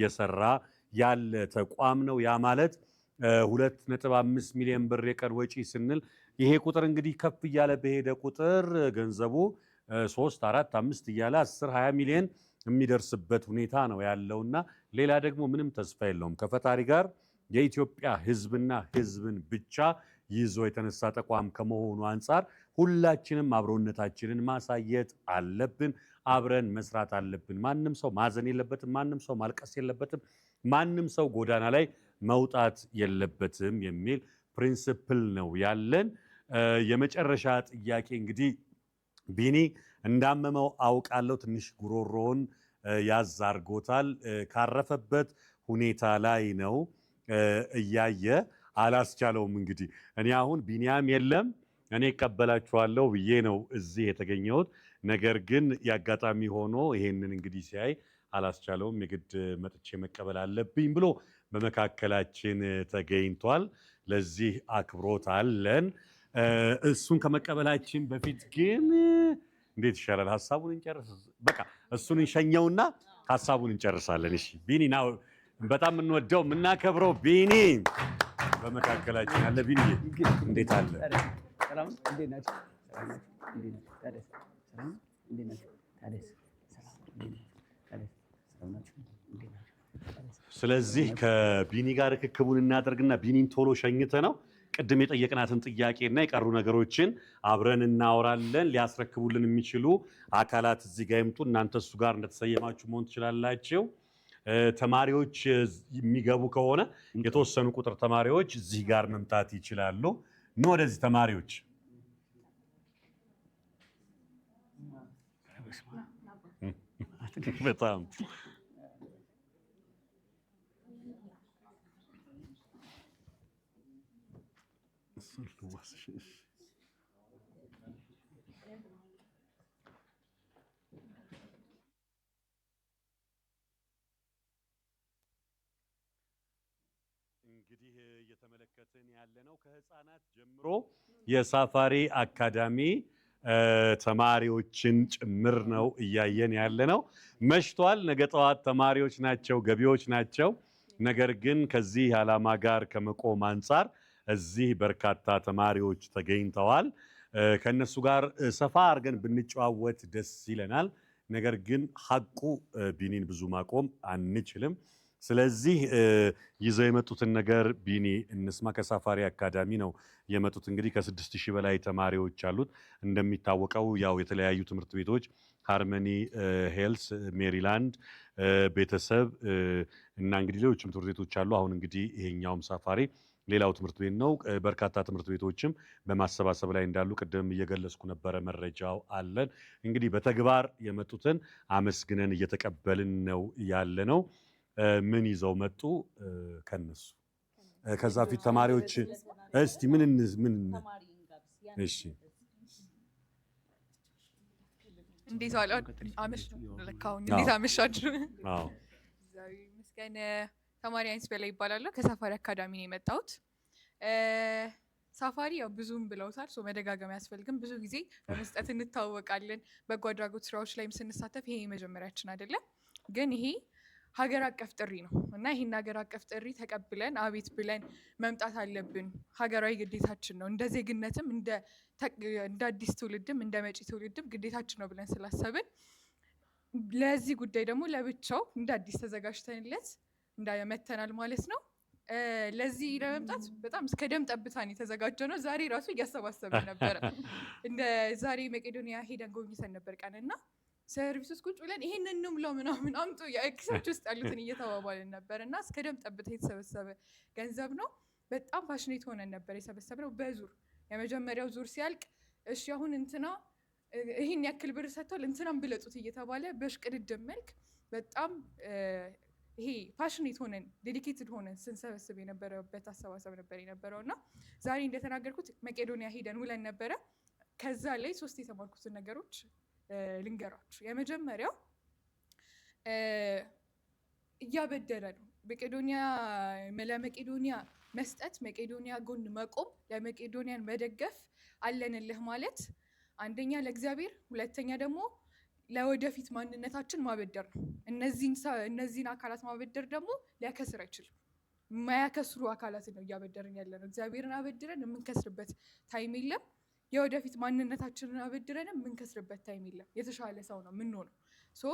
እየሰራ ያለ ተቋም ነው። ያ ማለት 2.5 ሚሊዮን ብር የቀን ወጪ ስንል ይሄ ቁጥር እንግዲህ ከፍ እያለ በሄደ ቁጥር ገንዘቡ 3 4 5 እያለ 10 20 ሚሊዮን የሚደርስበት ሁኔታ ነው ያለውና ሌላ ደግሞ ምንም ተስፋ የለውም ከፈጣሪ ጋር የኢትዮጵያ ሕዝብና ሕዝብን ብቻ ይዞ የተነሳ ተቋም ከመሆኑ አንፃር ሁላችንም አብሮነታችንን ማሳየት አለብን። አብረን መስራት አለብን። ማንም ሰው ማዘን የለበትም። ማንም ሰው ማልቀስ የለበትም። ማንም ሰው ጎዳና ላይ መውጣት የለበትም የሚል ፕሪንሲፕል ነው ያለን። የመጨረሻ ጥያቄ እንግዲህ ቢኒ እንዳመመው አውቃለሁ። ትንሽ ጉሮሮውን ያዝ አድርጎታል። ካረፈበት ሁኔታ ላይ ነው እያየ አላስቻለውም። እንግዲህ እኔ አሁን ቢኒያም የለም እኔ እቀበላችኋለሁ ብዬ ነው እዚህ የተገኘሁት። ነገር ግን ያጋጣሚ ሆኖ ይሄንን እንግዲህ ሲያይ አላስቻለውም። የግድ መጥቼ መቀበል አለብኝ ብሎ በመካከላችን ተገኝቷል። ለዚህ አክብሮት አለን። እሱን ከመቀበላችን በፊት ግን እንዴት ይሻላል? ሀሳቡን እንጨርስ። በቃ እሱን እንሸኘውና ሀሳቡን እንጨርሳለን። እሺ ቢኒ ና፣ በጣም የምንወደው የምናከብረው ቢኒ በመካከላችን አለ። ቢኒ እንዴት አለ? ስለዚህ ከቢኒ ጋር ርክክቡን እናደርግና ቢኒን ቶሎ ሸኝተ ነው ቅድም የጠየቅናትን ጥያቄና የቀሩ ነገሮችን አብረን እናወራለን። ሊያስረክቡልን የሚችሉ አካላት እዚህ ጋር ይምጡ። እናንተ እሱ ጋር እንደተሰየማችሁ መሆን ትችላላችሁ። ተማሪዎች የሚገቡ ከሆነ የተወሰኑ ቁጥር ተማሪዎች እዚህ ጋር መምጣት ይችላሉ። ኑ ወደዚህ ተማሪዎች። በጣም እንግዲህ እየተመለከትን ያለነው ከህፃናት ጀምሮ የሳፋሪ አካዳሚ ተማሪዎችን ጭምር ነው እያየን ያለነው። መሽቷል። ነገ ጠዋት ተማሪዎች ናቸው፣ ገቢዎች ናቸው። ነገር ግን ከዚህ ዓላማ ጋር ከመቆም አንጻር እዚህ በርካታ ተማሪዎች ተገኝተዋል። ከነሱ ጋር ሰፋ አድርገን ብንጨዋወት ደስ ይለናል። ነገር ግን ሐቁ ቢኒን ብዙ ማቆም አንችልም። ስለዚህ ይዘው የመጡትን ነገር ቢኒ እንስማ። ከሳፋሪ አካዳሚ ነው የመጡት። እንግዲህ ከ6000 በላይ ተማሪዎች አሉት። እንደሚታወቀው ያው የተለያዩ ትምህርት ቤቶች ሃርመኒ ሄልስ፣ ሜሪላንድ፣ ቤተሰብ እና እንግዲህ ሌሎችም ትምህርት ቤቶች አሉ። አሁን እንግዲህ ይሄኛውም ሳፋሪ ሌላው ትምህርት ቤት ነው። በርካታ ትምህርት ቤቶችም በማሰባሰብ ላይ እንዳሉ ቅድም እየገለጽኩ ነበረ። መረጃው አለን። እንግዲህ በተግባር የመጡትን አመስግነን እየተቀበልን ነው ያለ ነው። ምን ይዘው መጡ ከነሱ? ከዛ ፊት ተማሪዎች እስቲ ምን እሺ እንዴት ዋሉ? እንዴት አመሻችሁ? አዎ ምስጋና ተማሪ አይንስ በላይ ይባላል። ከሳፋሪ አካዳሚ ነው የመጣሁት። ሳፋሪ ያው ብዙም ብለውታል፣ ሶ መደጋገም አያስፈልግም። ብዙ ጊዜ በመስጠት እንታወቃለን። በጎ አድራጎት ስራዎች ላይም ስንሳተፍ ይሄ መጀመሪያችን አይደለም። ግን ይሄ ሀገር አቀፍ ጥሪ ነው እና ይህን ሀገር አቀፍ ጥሪ ተቀብለን አቤት ብለን መምጣት አለብን። ሀገራዊ ግዴታችን ነው። እንደ ዜግነትም እንደ አዲስ ትውልድም እንደ መጪ ትውልድም ግዴታችን ነው ብለን ስላሰብን ለዚህ ጉዳይ ደግሞ ለብቻው እንደ አዲስ ተዘጋጅተንለት እንዳመተናል ማለት ነው። ለዚህ ለመምጣት በጣም እስከ ደም ጠብታን የተዘጋጀ ነው። ዛሬ ራሱ እያሰባሰብን ነበረ። እንደ ዛሬ መቄዶንያ ሄደን ጎብኝተን ነበር ቀንና ሰርቪስ ውስጥ ቁጭ ብለን ይሄንን እንምለው ምናምን አምጡ የኪሳች ውስጥ ያሉትን እየተባባልን ነበር እና እስከ ደም ጠብታ የተሰበሰበ ገንዘብ ነው። በጣም ፓሽኔት ሆነን ነበር የሰበሰብነው። በዙር የመጀመሪያው ዙር ሲያልቅ እሺ አሁን እንትና ይህን ያክል ብር ሰጥቷል እንትናም ብለጡት እየተባለ በሽቅድድም መልክ በጣም ይሄ ፓሽኔት ሆነን ዴዲኬትድ ሆነን ስንሰበስብ የነበረበት አሰባሰብ ነበር የነበረው እና ዛሬ እንደተናገርኩት መቄዶንያ ሄደን ውለን ነበረ። ከዛ ላይ 3 የተማርኩትን ነገሮች ልንገራችሁ። የመጀመሪያው እያበደረ ነው። ለመቄዶንያ መስጠት፣ መቄዶንያ ጎን መቆም፣ ለመቄዶንያን መደገፍ አለንልህ ማለት አንደኛ ለእግዚአብሔር፣ ሁለተኛ ደግሞ ለወደፊት ማንነታችን ማበደር ነው። እነዚህን አካላት ማበደር ደግሞ ሊያከስር አይችልም። የማያከስሩ አካላትን ነው እያበደርን ያለ ነው። እግዚአብሔርን አበድረን የምንከስርበት ታይም የለም። የወደፊት ማንነታችንን አበድረን የምንከስርበት ታይም የለም። የተሻለ ሰው ነው የምንሆነው። ሶ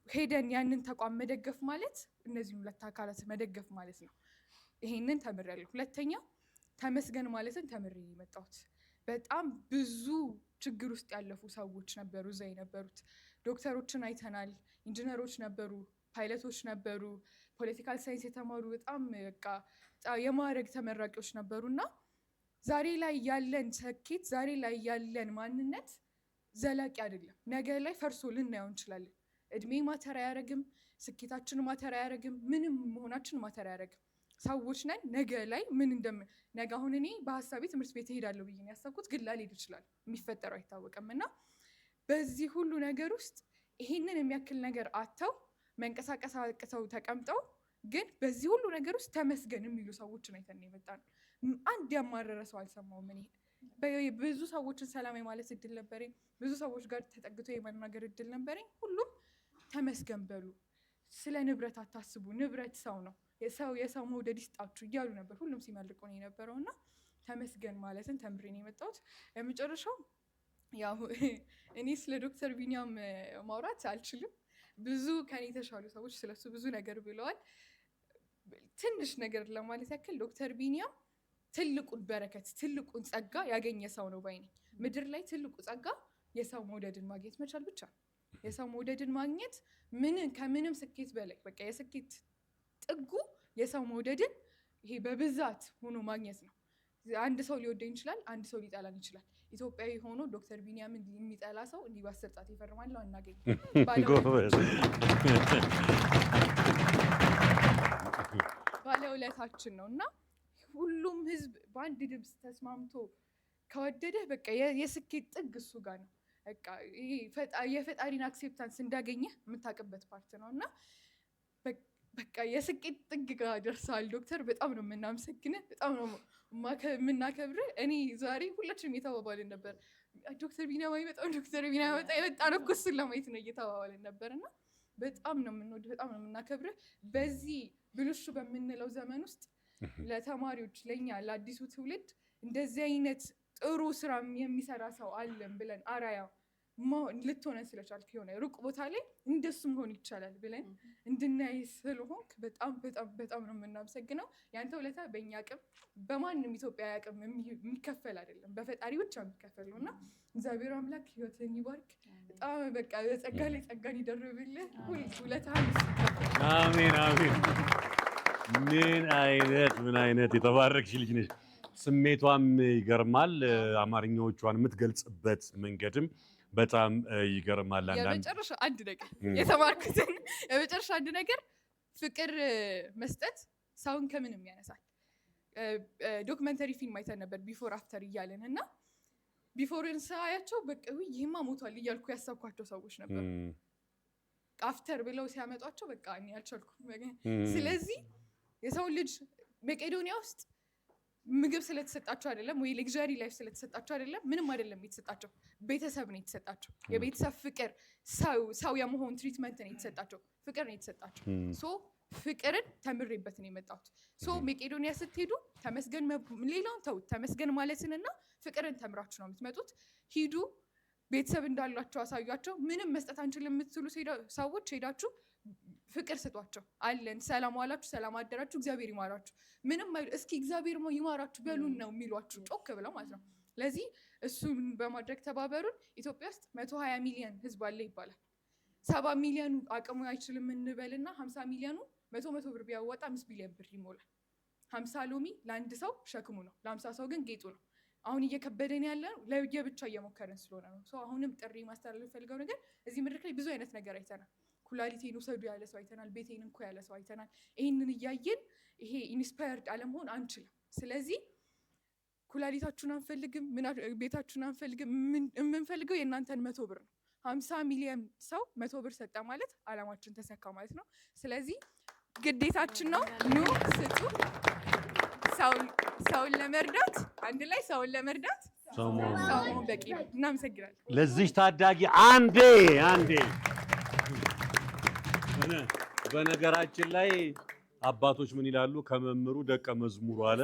ሄደን ያንን ተቋም መደገፍ ማለት እነዚህን ሁለት አካላት መደገፍ ማለት ነው። ይሄንን ተምሬያለሁ። ሁለተኛ ተመስገን ማለትን ተምሬ የመጣሁት በጣም ብዙ ችግር ውስጥ ያለፉ ሰዎች ነበሩ እዛ የነበሩት። ዶክተሮችን አይተናል፣ ኢንጂነሮች ነበሩ፣ ፓይለቶች ነበሩ፣ ፖለቲካል ሳይንስ የተማሩ በጣም በቃ የማዕረግ ተመራቂዎች ነበሩና ዛሬ ላይ ያለን ስኬት፣ ዛሬ ላይ ያለን ማንነት ዘላቂ አይደለም። ነገ ላይ ፈርሶ ልናየው እንችላለን። እድሜ ማተር አያረግም፣ ስኬታችን ማተር አያረግም፣ ምንም መሆናችን ማተር አያረግም። ሰዎች ነን። ነገ ላይ ምን ነገ አሁን እኔ በሀሳቤ ትምህርት ቤት እሄዳለሁ ብዬ ነው ያሰብኩት፣ ግን ላልሄድ ይችላል። የሚፈጠረው አይታወቅም። እና በዚህ ሁሉ ነገር ውስጥ ይሄንን የሚያክል ነገር አጥተው መንቀሳቀስ አቅተው ተቀምጠው ግን በዚህ ሁሉ ነገር ውስጥ ተመስገን የሚሉ ሰዎችን አይተን የመጣ ነው። አንድ ያማረረ ሰው አልሰማውም። እኔ ብዙ ሰዎችን ሰላም የማለት እድል ነበረኝ። ብዙ ሰዎች ጋር ተጠግቶ የመናገር እድል ነበረኝ። ሁሉም ተመስገን በሉ፣ ስለ ንብረት አታስቡ፣ ንብረት ሰው ነው፣ የሰው መውደድ ይስጣችሁ እያሉ ነበር ሁሉም ሲመልቁ ነው የነበረው። እና ተመስገን ማለትን ተምሬ ነው የመጣሁት። የመጨረሻው ያው እኔ ስለ ዶክተር ቢኒያም ማውራት አልችልም። ብዙ ከኔ የተሻሉ ሰዎች ስለሱ ብዙ ነገር ብለዋል። ትንሽ ነገር ለማለት ያክል ዶክተር ቢኒያም ትልቁን በረከት ትልቁን ጸጋ ያገኘ ሰው ነው ባይ ነኝ። ምድር ላይ ትልቁ ጸጋ የሰው መውደድን ማግኘት መቻል ብቻ ነው። የሰው መውደድን ማግኘት ከምንም ስኬት በላይ በቃ የስኬት ጥጉ የሰው መውደድን ይሄ በብዛት ሆኖ ማግኘት ነው። አንድ ሰው ሊወደኝ ይችላል፣ አንድ ሰው ሊጠላን ይችላል። ኢትዮጵያዊ ሆኖ ዶክተር ቢኒያምን የሚጠላ ሰው እንዲህ በ10 ጣት ይፈርማል። አናገኝ ባለውለታችን ነው እና ሁሉም ህዝብ በአንድ ድምፅ ተስማምቶ ከወደደህ በቃ የስኬት ጥግ እሱ ጋር ነው። በቃ ይሄ የፈጣሪን አክሴፕታንስ እንዳገኘ የምታውቅበት ፓርት ነው እና በቃ የስኬት ጥግ ጋር ደርሰዋል ዶክተር። በጣም ነው የምናመሰግንህ፣ በጣም ነው የምናከብርህ። እኔ ዛሬ ሁላችንም እየተባባልን ነበር ዶክተር ቢኒያም አይመጣም፣ ዶክተር ቢኒያም የመጣ ነው እኮ እሱን ለማየት ነው እየተባባልን ነበር እና በጣም ነው የምንወድህ፣ በጣም ነው የምናከብርህ። በዚህ ብልሹ በምንለው ዘመን ውስጥ ለተማሪዎች፣ ለእኛ ለአዲሱ ትውልድ እንደዚህ አይነት ጥሩ ስራ የሚሰራ ሰው አለን ብለን አራያ ልትሆነን ስለቻልክ የሆነ ሩቅ ቦታ ላይ እንደሱ መሆን ይቻላል ብለን እንድናይ ስለሆንክ በጣም በጣም በጣም ነው የምናመሰግነው። ያንተ ውለታ በእኛ አቅም በማንም ኢትዮጵያ አቅም የሚከፈል አይደለም፣ በፈጣሪ ብቻ የሚከፈል ነው እና እግዚአብሔር አምላክ ህይወትን ይባርክ። በጣም በቃ ጸጋ ላይ ጸጋን ይደርብልህ። ውለታ አሜን አሜን። ምን አይነት የተባረክሽ ልጅ ነሽ። ስሜቷም ይገርማል። አማርኛዎቿን የምትገልጽበት መንገድም በጣም ይገርማል። የመጨረሻ አንድ ነገር የተማርኩትን የመጨረሻ አንድ ነገር ፍቅር መስጠት ሰውን ከምንም ያነሳል። ዶክመንተሪ ፊልም አይተን ነበር ቢፎር አፍተር እያለን እና ቢፎርን ሳያቸው በቃ ይህማ ሞቷል እያልኩ ያሰብኳቸው ሰዎች ነበሩ። አፍተር ብለው ሲያመጧቸው በቃ እኔ አልቻልኩም። ስለዚህ የሰው ልጅ መቄዶንያ ውስጥ ምግብ ስለተሰጣቸው አይደለም ወይ ሌክዠሪ ላይፍ ስለተሰጣቸው አይደለም፣ ምንም አይደለም የተሰጣቸው። ቤተሰብ ነው የተሰጣቸው። የቤተሰብ ፍቅር፣ ሰው የመሆን ትሪትመንት ነው የተሰጣቸው። ፍቅር ነው የተሰጣቸው። ሶ ፍቅርን ተምሬበት ነው የመጣሁት። ሶ መቄዶንያ ስትሄዱ ተመስገን ሌላውን ተውት፣ ተመስገን ማለትንና ፍቅርን ተምራችሁ ነው የምትመጡት። ሂዱ፣ ቤተሰብ እንዳሏቸው አሳያቸው። ምንም መስጠት አንችልም የምትሉ ሰዎች ሄዳችሁ ፍቅር ስጧቸው። አለን፣ ሰላም ዋላችሁ፣ ሰላም አደራችሁ፣ እግዚአብሔር ይማራችሁ፣ ምንም እስኪ እግዚአብሔር ይማራችሁ በሉን ነው የሚሏችሁ ጮክ ብለው ማለት ነው። ለዚህ እሱን በማድረግ ተባበሩን። ኢትዮጵያ ውስጥ 120 ሚሊዮን ህዝብ አለ ይባላል። 70 ሚሊዮኑ አቅሙ አይችልም እንበልና 50 ሚሊዮኑ 100 ብር ቢያወጣ 5 ቢሊዮን ብር ይሞላል። 50 ሎሚ ለአንድ ሰው ሸክሙ ነው፣ ለ50 ሰው ግን ጌጡ ነው። አሁን እየከበደን ያለ ነው ለየብቻ እየሞከረን ስለሆነ ነው። አሁንም ጥሪ ማስተላለፍ ፈልገው ነገር እዚህ ምድር ላይ ብዙ አይነት ነገር አይተናል። ኩላሊቴን ውሰዱ ያለ ሰው አይተናል። ቤቴን እንኳ ያለ ሰው አይተናል። ይህንን እያየን ይሄ ኢንስፓየርድ አለመሆን አንችልም። ስለዚህ ኩላሊታችሁን አንፈልግም፣ ቤታችሁን አንፈልግም። የምንፈልገው የእናንተን 100 ብር ነው። 50 ሚሊዮን ሰው 100 ብር ሰጠ ማለት አላማችን ተሰካ ማለት ነው። ስለዚህ ግዴታችን ነው። ኑ ስጡ። ሰውን ለመርዳት አንድ ላይ ሰውን ለመርዳት ሰው መሆን በቂ ነው። እናመሰግናለን። ለዚህ ታዳጊ አንዴ በነገራችን ላይ አባቶች ምን ይላሉ? ከመምህሩ ደቀ መዝሙሩ አለ።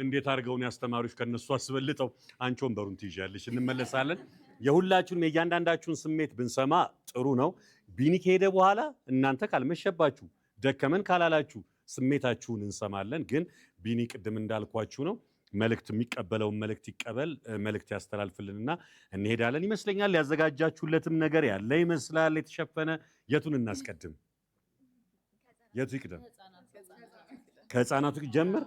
እንዴት አድርገውን ያስተማሪዎች ከነሱ አስበልጠው። አንቺ ወንበሩን ትይዣለሽ። እንመለሳለን። የሁላችሁንም የእያንዳንዳችሁን ስሜት ብንሰማ ጥሩ ነው። ቢኒ ከሄደ በኋላ እናንተ ካልመሸባችሁ ደከመን ካላላችሁ ስሜታችሁን እንሰማለን። ግን ቢኒ ቅድም እንዳልኳችሁ ነው። መልእክት የሚቀበለውን መልእክት ይቀበል፣ መልእክት ያስተላልፍልንና እንሄዳለን ይመስለኛል። ያዘጋጃችሁለትም ነገር ያለ ይመስላል የተሸፈነ። የቱን እናስቀድም? የቱ ይቅደም? ከህፃናቱ ጀምር።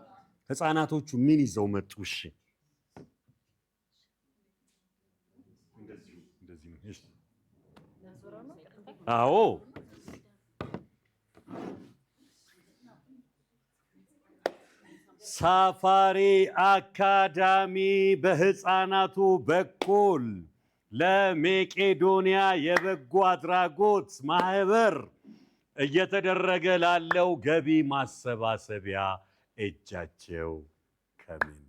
ህፃናቶቹ ምን ይዘው መጡ? እሺ እንደዚህ ነው። አዎ ሳፋሪ አካዳሚ በህፃናቱ በኩል ለመቄዶንያ የበጎ አድራጎት ማህበር እየተደረገ ላለው ገቢ ማሰባሰቢያ እጃቸው ከምን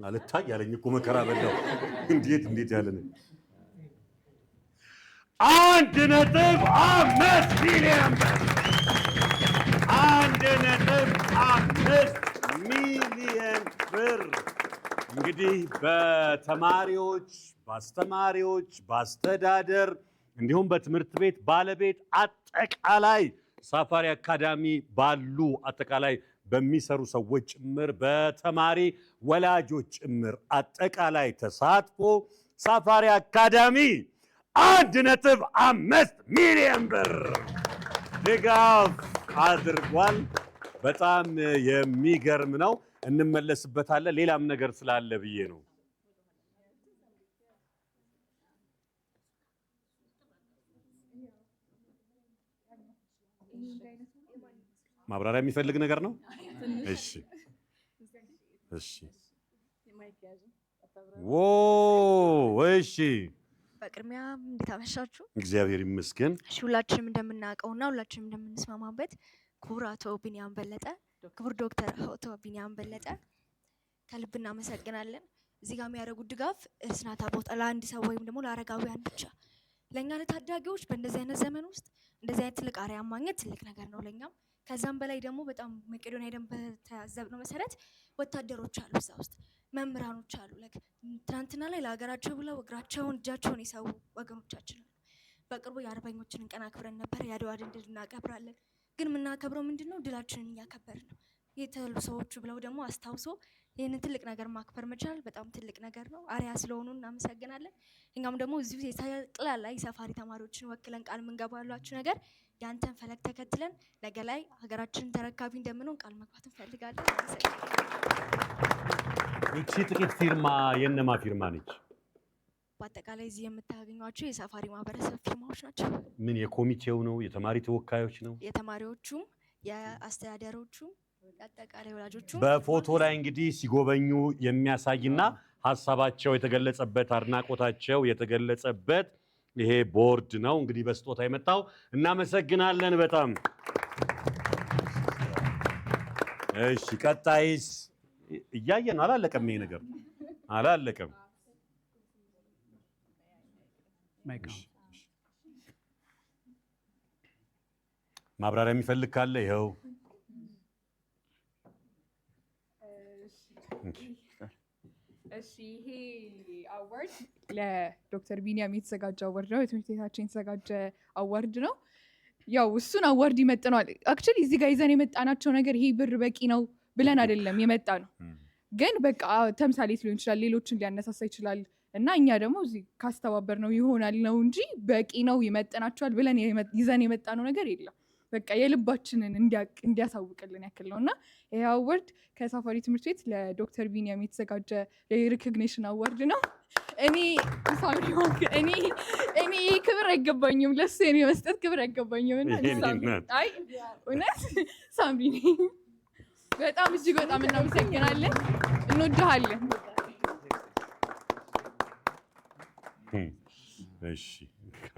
አልታይ ያለኝ እኮ መከራ በላው። እንዴት ያለ ነው? 1.5 ሚሊዮን ብር 1.5 ሚሊዮን ብር እንግዲህ በተማሪዎች፣ በአስተማሪዎች፣ በአስተዳደር እንዲሁም በትምህርት ቤት ባለቤት አጠቃላይ ሳፋሪ አካዳሚ ባሉ አጠቃላይ በሚሰሩ ሰዎች ጭምር በተማሪ ወላጆች ጭምር አጠቃላይ ተሳትፎ ሳፋሪ አካዳሚ 1.5 ሚሊዮን ብር ድጋፍ አድርጓል። በጣም የሚገርም ነው። እንመለስበታለን። ሌላም ነገር ስላለ ብዬ ነው። ማብራሪያ የሚፈልግ ነገር ነው። እሺ እሺ። በቅድሚያ እንዴት አመሻችሁ? እግዚአብሔር ይመስገን። እሺ ሁላችንም እንደምናውቀውና ሁላችንም እንደምንስማማበት ክቡር አቶ ቢኒያም በለጠ፣ ክቡር ዶክተር አቶ ቢኒያም በለጠ ከልብ እናመሰግናለን። እዚህ ጋር የሚያደርጉት ድጋፍ እስናታ ቦታ ለአንድ ሰው ወይም ደግሞ ለአረጋውያን ብቻ፣ ለእኛ ለታዳጊዎች በእንደዚህ አይነት ዘመን ውስጥ እንደዚህ አይነት ትልቅ አርአያ ማግኘት ትልቅ ነገር ነው ለእኛም። ከዛም በላይ ደግሞ በጣም መቄዶንያ ሄደን በተያዘብነው መሰረት ወታደሮች አሉ፣ እዛ ውስጥ መምህራኖች አሉ። ትናንትና ላይ ለሀገራቸው ብለው እግራቸውን እጃቸውን የሰው ወገኖቻችን አሉ። በቅርቡ የአርበኞችን ቀን አክብረን ነበር። የአድዋ ድል እናከብራለን። ግን የምናከብረው ምንድን ነው? ድላችንን እያከበርን ነው። የተሉ ሰዎቹ ብለው ደግሞ አስታውሶ ይህንን ትልቅ ነገር ማክበር መቻል በጣም ትልቅ ነገር ነው። አርአያ ስለሆኑ እናመሰግናለን። እኛም ደግሞ እዚሁ ጠቅላላ የሳፋሪ ተማሪዎችን ወክለን ቃል የምንገባላችሁ ነገር ያንተን ፈለግ ተከትለን ነገ ላይ ሀገራችንን ተረካቢ እንደምንሆን ቃል መግባት እንፈልጋለን። እቺ ጥቂት ፊርማ የነማ ፊርማ ነች? በአጠቃላይ እዚህ የምታገኟቸው የሳፋሪ ማህበረሰብ ፊርማዎች ናቸው። ምን የኮሚቴው ነው? የተማሪ ተወካዮች ነው? የተማሪዎቹም፣ የአስተዳደሮቹም፣ የአጠቃላይ ወላጆቹም በፎቶ ላይ እንግዲህ ሲጎበኙ የሚያሳይና ሀሳባቸው የተገለጸበት አድናቆታቸው የተገለጸበት ይሄ ቦርድ ነው እንግዲህ በስጦታ የመጣው። እናመሰግናለን በጣም። እሺ ቀጣይስ እያየን አላለቀም። ይሄ ነገር አላለቀም። ማብራሪያ የሚፈልግ ካለ ይኸው። እሺ ይሄ አዋርድ ለዶክተር ቢኒያም የተዘጋጀ አዋርድ ነው። የትምህርት ቤታችን የተዘጋጀ አዋርድ ነው። ያው እሱን አዋርድ ይመጥነዋል። አክቹዋሊ እዚህ ጋር ይዘን የመጣናቸው ነገር ይሄ ብር በቂ ነው ብለን አይደለም የመጣ ነው። ግን በቃ ተምሳሌት ሊሆን ይችላል፣ ሌሎችን ሊያነሳሳ ይችላል እና እኛ ደግሞ እዚህ ካስተባበር ነው ይሆናል ነው እንጂ በቂ ነው ይመጥናቸዋል ብለን ይዘን የመጣ ነው ነገር የለም። በቃ የልባችንን እንዲያሳውቅልን ያክል ነው እና ይህ አዋርድ ከሳፋሪ ትምህርት ቤት ለዶክተር ቢኒያም የተዘጋጀ የሪኮግኒሽን አዋርድ ነው። እኔ ይህ ክብር አይገባኝም፣ ለሱ የኔ መስጠት ክብር አይገባኝም። አይ እውነት ሳምሪ በጣም እጅግ በጣም እናመሰግናለን፣ እንወድሃለን። እሺ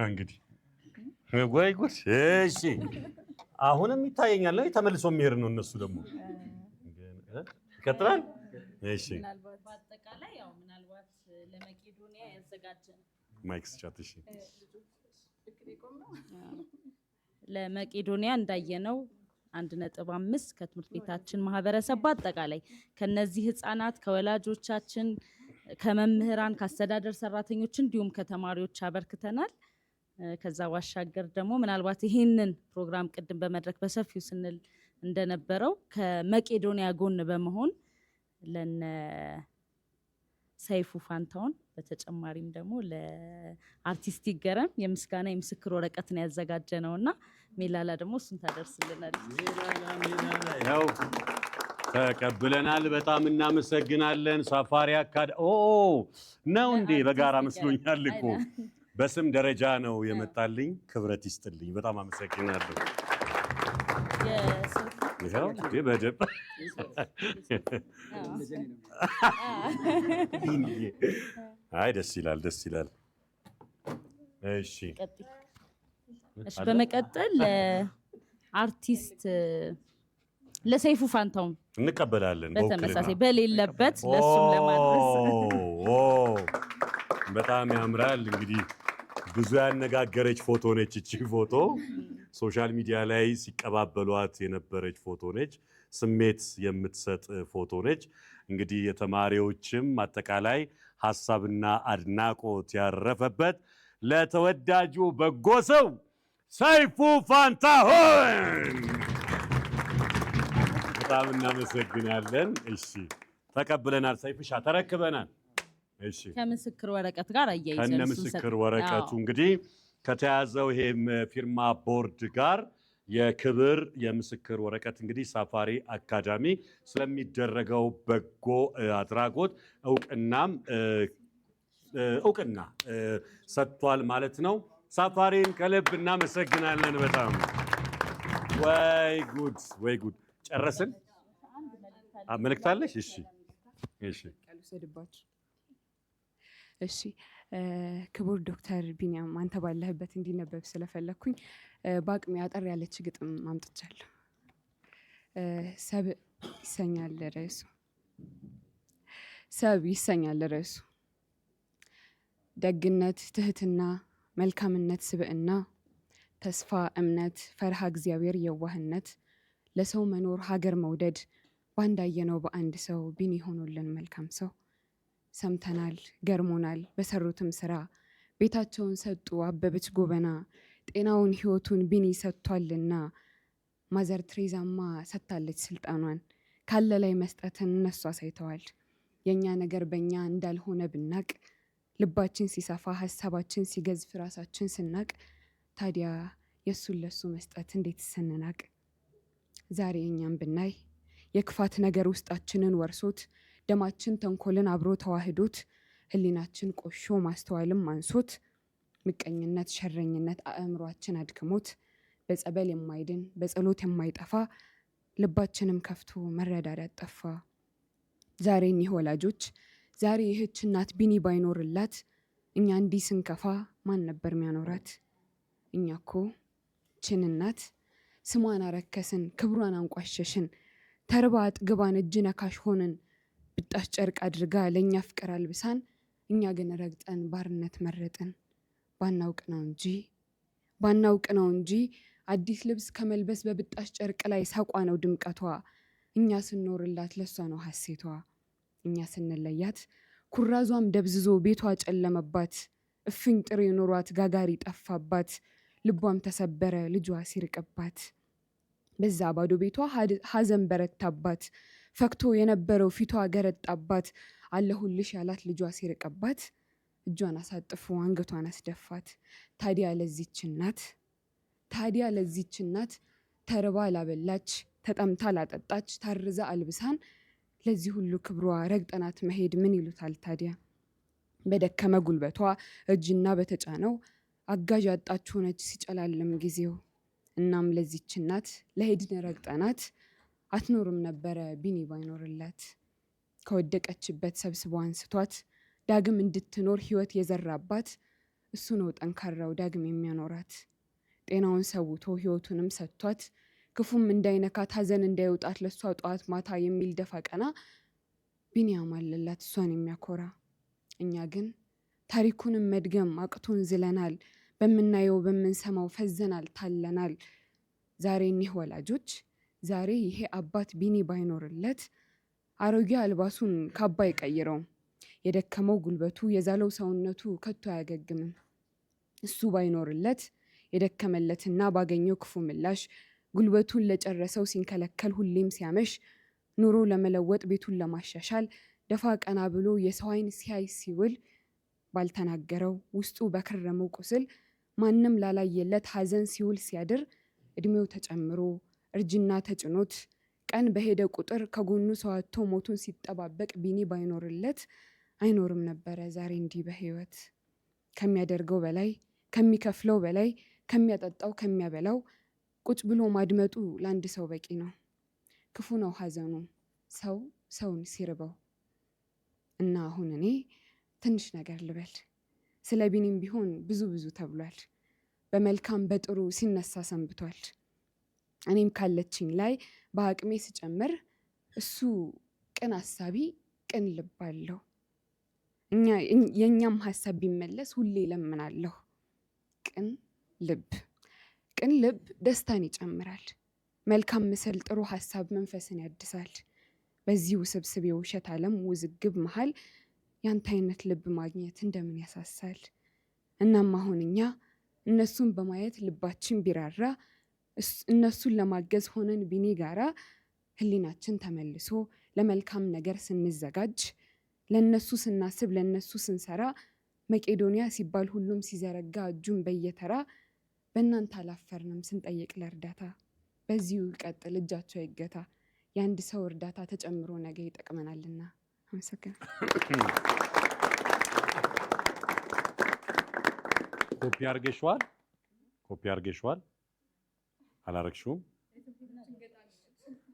እንግዲህ ወይ ጉድ! እሺ አሁንም ይታየኛል ነው ተመልሶ የሚሄድ ነው እነሱ ደግሞ ይቀጥላል። እሺ በአጠቃላይ ያው ምናልባት ለመቄዶንያ ያዘጋጀን ማይክስ ቻት እሺ ለመቄዶንያ እንዳየነው 1.5 ከትምህርት ቤታችን ማህበረሰብ በአጠቃላይ ከነዚህ ህፃናት ከወላጆቻችን ከመምህራን ከአስተዳደር ሰራተኞች እንዲሁም ከተማሪዎች አበርክተናል። ከዛ ባሻገር ደግሞ ምናልባት ይሄንን ፕሮግራም ቅድም በመድረክ በሰፊው ስንል እንደነበረው ከመቄዶንያ ጎን በመሆን ለነ ሰይፉ ፋንታውን በተጨማሪም ደግሞ ለአርቲስት ይገረም የምስጋና የምስክር ወረቀትን ያዘጋጀ ነውና ሜላላ ደግሞ እሱን ታደርስልናለች። ያው ተቀብለናል። በጣም እናመሰግናለን። ሳፋሪ አካዳ ነው እንዴ? በጋራ መስሎኛል እኮ በስም ደረጃ ነው የመጣልኝ። ክብረት ይስጥልኝ። በጣም አመሰግናለሁ። ይሄው በደብ አይ ደስ ይላል፣ ደስ ይላል። እሺ በመቀጠል ለአርቲስት ለሰይፉ ፋንታውን እንቀበላለን። በተመሳሳይ በሌለበት ለሱም ለማድረስ በጣም ያምራል። እንግዲህ ብዙ ያነጋገረች ፎቶ ነች እቺ ፎቶ። ሶሻል ሚዲያ ላይ ሲቀባበሏት የነበረች ፎቶ ነች። ስሜት የምትሰጥ ፎቶ ነች። እንግዲህ የተማሪዎችም አጠቃላይ ሀሳብና አድናቆት ያረፈበት ለተወዳጁ በጎ ሰው ሰይፉ ፋንታሁን በጣም እናመሰግናለን። እሺ ተቀብለናል። ሰይፍሻ ተረክበናል። እሺ ከምስክር ወረቀት ጋር አያይዘን ከነ ምስክር ወረቀቱ እንግዲህ ከተያዘው ይሄም ፊርማ ቦርድ ጋር የክብር የምስክር ወረቀት እንግዲህ ሳፋሪ አካዳሚ ስለሚደረገው በጎ አድራጎት እውቅና ሰጥቷል ማለት ነው። ሳፋሪን ከልብ እናመሰግናለን በጣም። ወይ ጉድ ወይ ጉድ። ጨረስን? መልእክት አለሽ? እሺ እሺ እሺ ክቡር ዶክተር ቢኒያም አንተ ባለህበት እንዲነበብ ስለፈለኩኝ በአቅሜ አጠር ያለች ግጥም አምጥቻለሁ። ሰብ ይሰኛል ርዕሱ። ሰብ ይሰኛል ርዕሱ። ደግነት፣ ትህትና፣ መልካምነት፣ ስብዕና፣ ተስፋ፣ እምነት፣ ፈርሃ እግዚአብሔር፣ የዋህነት፣ ለሰው መኖር፣ ሀገር መውደድ ባንዳየነው በአንድ ሰው ቢኒ ሆኖልን መልካም ሰው። ሰምተናል፣ ገርሞናል፣ በሰሩትም ስራ ቤታቸውን ሰጡ አበበች ጎበና። ጤናውን ህይወቱን ቢኒ ሰጥቷልና ማዘር ትሬዛማ ሰጥታለች ስልጣኗን። ካለ ላይ መስጠትን እነሱ አሳይተዋል። የኛ ነገር በእኛ እንዳልሆነ ብናቅ፣ ልባችን ሲሰፋ ሀሳባችን ሲገዝፍ ራሳችን ስናቅ፣ ታዲያ የእሱን ለሱ መስጠት እንዴት ስንናቅ። ዛሬ እኛም ብናይ የክፋት ነገር ውስጣችንን ወርሶት፣ ደማችን ተንኮልን አብሮ ተዋህዶት፣ ህሊናችን ቆሾ ማስተዋልም አንሶት፣ ምቀኝነት ሸረኝነት አእምሯችን አድክሞት፣ በጸበል የማይድን በጸሎት የማይጠፋ ልባችንም ከፍቶ መረዳዳት ጠፋ። ዛሬ እኒህ ወላጆች ዛሬ ይህች እናት ቢኒ ባይኖርላት እኛ እንዲህ ስንከፋ ማን ነበር ሚያኖራት? እኛ እኮ ችን እናት ስሟን አረከስን፣ ክብሯን አንቋሸሽን፣ ተርባ አጥግባን እጅ ነካሽ ሆንን፣ ብጣሽ ጨርቅ አድርጋ ለእኛ ፍቅር አልብሳን፣ እኛ ግን ረግጠን ባርነት መረጥን። ባናውቅ ነው እንጂ አዲስ ልብስ ከመልበስ በብጣሽ ጨርቅ ላይ ሳቋ ነው ድምቀቷ። እኛ ስንኖርላት ለሷ ነው ሐሴቷ። እኛ ስንለያት ኩራዟም ደብዝዞ ቤቷ ጨለመባት። እፍኝ ጥሬ ኑሯት ጋጋሪ ጠፋባት። ልቧም ተሰበረ ልጇ ሲርቅባት። በዛ ባዶ ቤቷ ሐዘን በረታባት። ፈክቶ የነበረው ፊቷ ገረጣባት። አለሁልሽ ያላት ልጇ ሲርቅባት እጇን አሳጥፎ አንገቷን አስደፋት። ታዲያ ለዚች እናት ተርባ ላበላች፣ ተጠምታ ላጠጣች፣ ታርዛ አልብሳን ለዚህ ሁሉ ክብሯ ረግጠናት መሄድ ምን ይሉታል ታዲያ? በደከመ ጉልበቷ እጅና በተጫነው አጋዥ አጣች ሆነች ሲጨላለም ጊዜው። እናም ለዚች እናት ለሄድን ረግጠናት አትኖርም ነበረ ቢኒ ባይኖርላት። ከወደቀችበት ሰብስቦ አንስቷት ዳግም እንድትኖር ህይወት የዘራባት እሱ ነው ጠንካራው ዳግም የሚያኖራት። ጤናውን ሰውቶ ህይወቱንም ሰጥቷት ክፉም እንዳይነካት ሐዘን እንዳይወጣት ለሷ ጠዋት ማታ የሚል ደፋ ቀና ቢኒያም አለላት እሷን የሚያኮራ። እኛ ግን ታሪኩንም መድገም አቅቶን ዝለናል። በምናየው በምንሰማው ፈዘናል ታለናል። ዛሬ እኒህ ወላጆች ዛሬ ይሄ አባት ቢኒ ባይኖርለት አሮጌ አልባሱን ካባ አይቀይረውም። የደከመው ጉልበቱ የዛለው ሰውነቱ ከቶ አያገግምም። እሱ ባይኖርለት የደከመለትና ባገኘው ክፉ ምላሽ ጉልበቱን ለጨረሰው ሲንከለከል ሁሌም ሲያመሽ ኑሮ ለመለወጥ ቤቱን ለማሻሻል ደፋ ቀና ብሎ የሰው ዓይን ሲያይ ሲውል ባልተናገረው ውስጡ በከረመው ቁስል ማንም ላላየለት ሐዘን ሲውል ሲያድር እድሜው ተጨምሮ እርጅና ተጭኖት ቀን በሄደ ቁጥር ከጎኑ ሰው አጥቶ ሞቱን ሲጠባበቅ ቢኒ ባይኖርለት አይኖርም ነበረ ዛሬ እንዲህ በህይወት። ከሚያደርገው በላይ ከሚከፍለው በላይ ከሚያጠጣው ከሚያበላው ቁጭ ብሎ ማድመጡ ለአንድ ሰው በቂ ነው። ክፉ ነው ሐዘኑ ሰው ሰውን ሲርበው። እና አሁን እኔ ትንሽ ነገር ልበል። ስለ ቢኒም ቢሆን ብዙ ተብሏል። በመልካም በጥሩ ሲነሳ ሰንብቷል። እኔም ካለችኝ ላይ በአቅሜ ስጨምር እሱ ቅን አሳቢ ቅን ልብ አለው። የኛም ሐሳብ ቢመለስ ሁሌ ለምናለሁ። ቅን ልብ ደስታን ይጨምራል። መልካም ምስል ጥሩ ሐሳብ መንፈስን ያድሳል። በዚህ ውስብስብ የውሸት ዓለም ውዝግብ መሃል ያንተ አይነት ልብ ማግኘት እንደምን ያሳሳል። እናም አሁን እኛ እነሱን በማየት ልባችን ቢራራ እነሱን ለማገዝ ሆነን ቢኒ ጋራ ህሊናችን ተመልሶ ለመልካም ነገር ስንዘጋጅ ለነሱ ስናስብ ለነሱ ስንሰራ መቄዶንያ ሲባል ሁሉም ሲዘረጋ እጁን በየተራ በእናንተ አላፈርንም ስንጠይቅ ለእርዳታ። በዚሁ ይቀጥል እጃቸው አይገታ። የአንድ ሰው እርዳታ ተጨምሮ ነገ ይጠቅመናልና። አመሰግናለሁ። ኮፒ አርገሽዋል? አላረግሽውም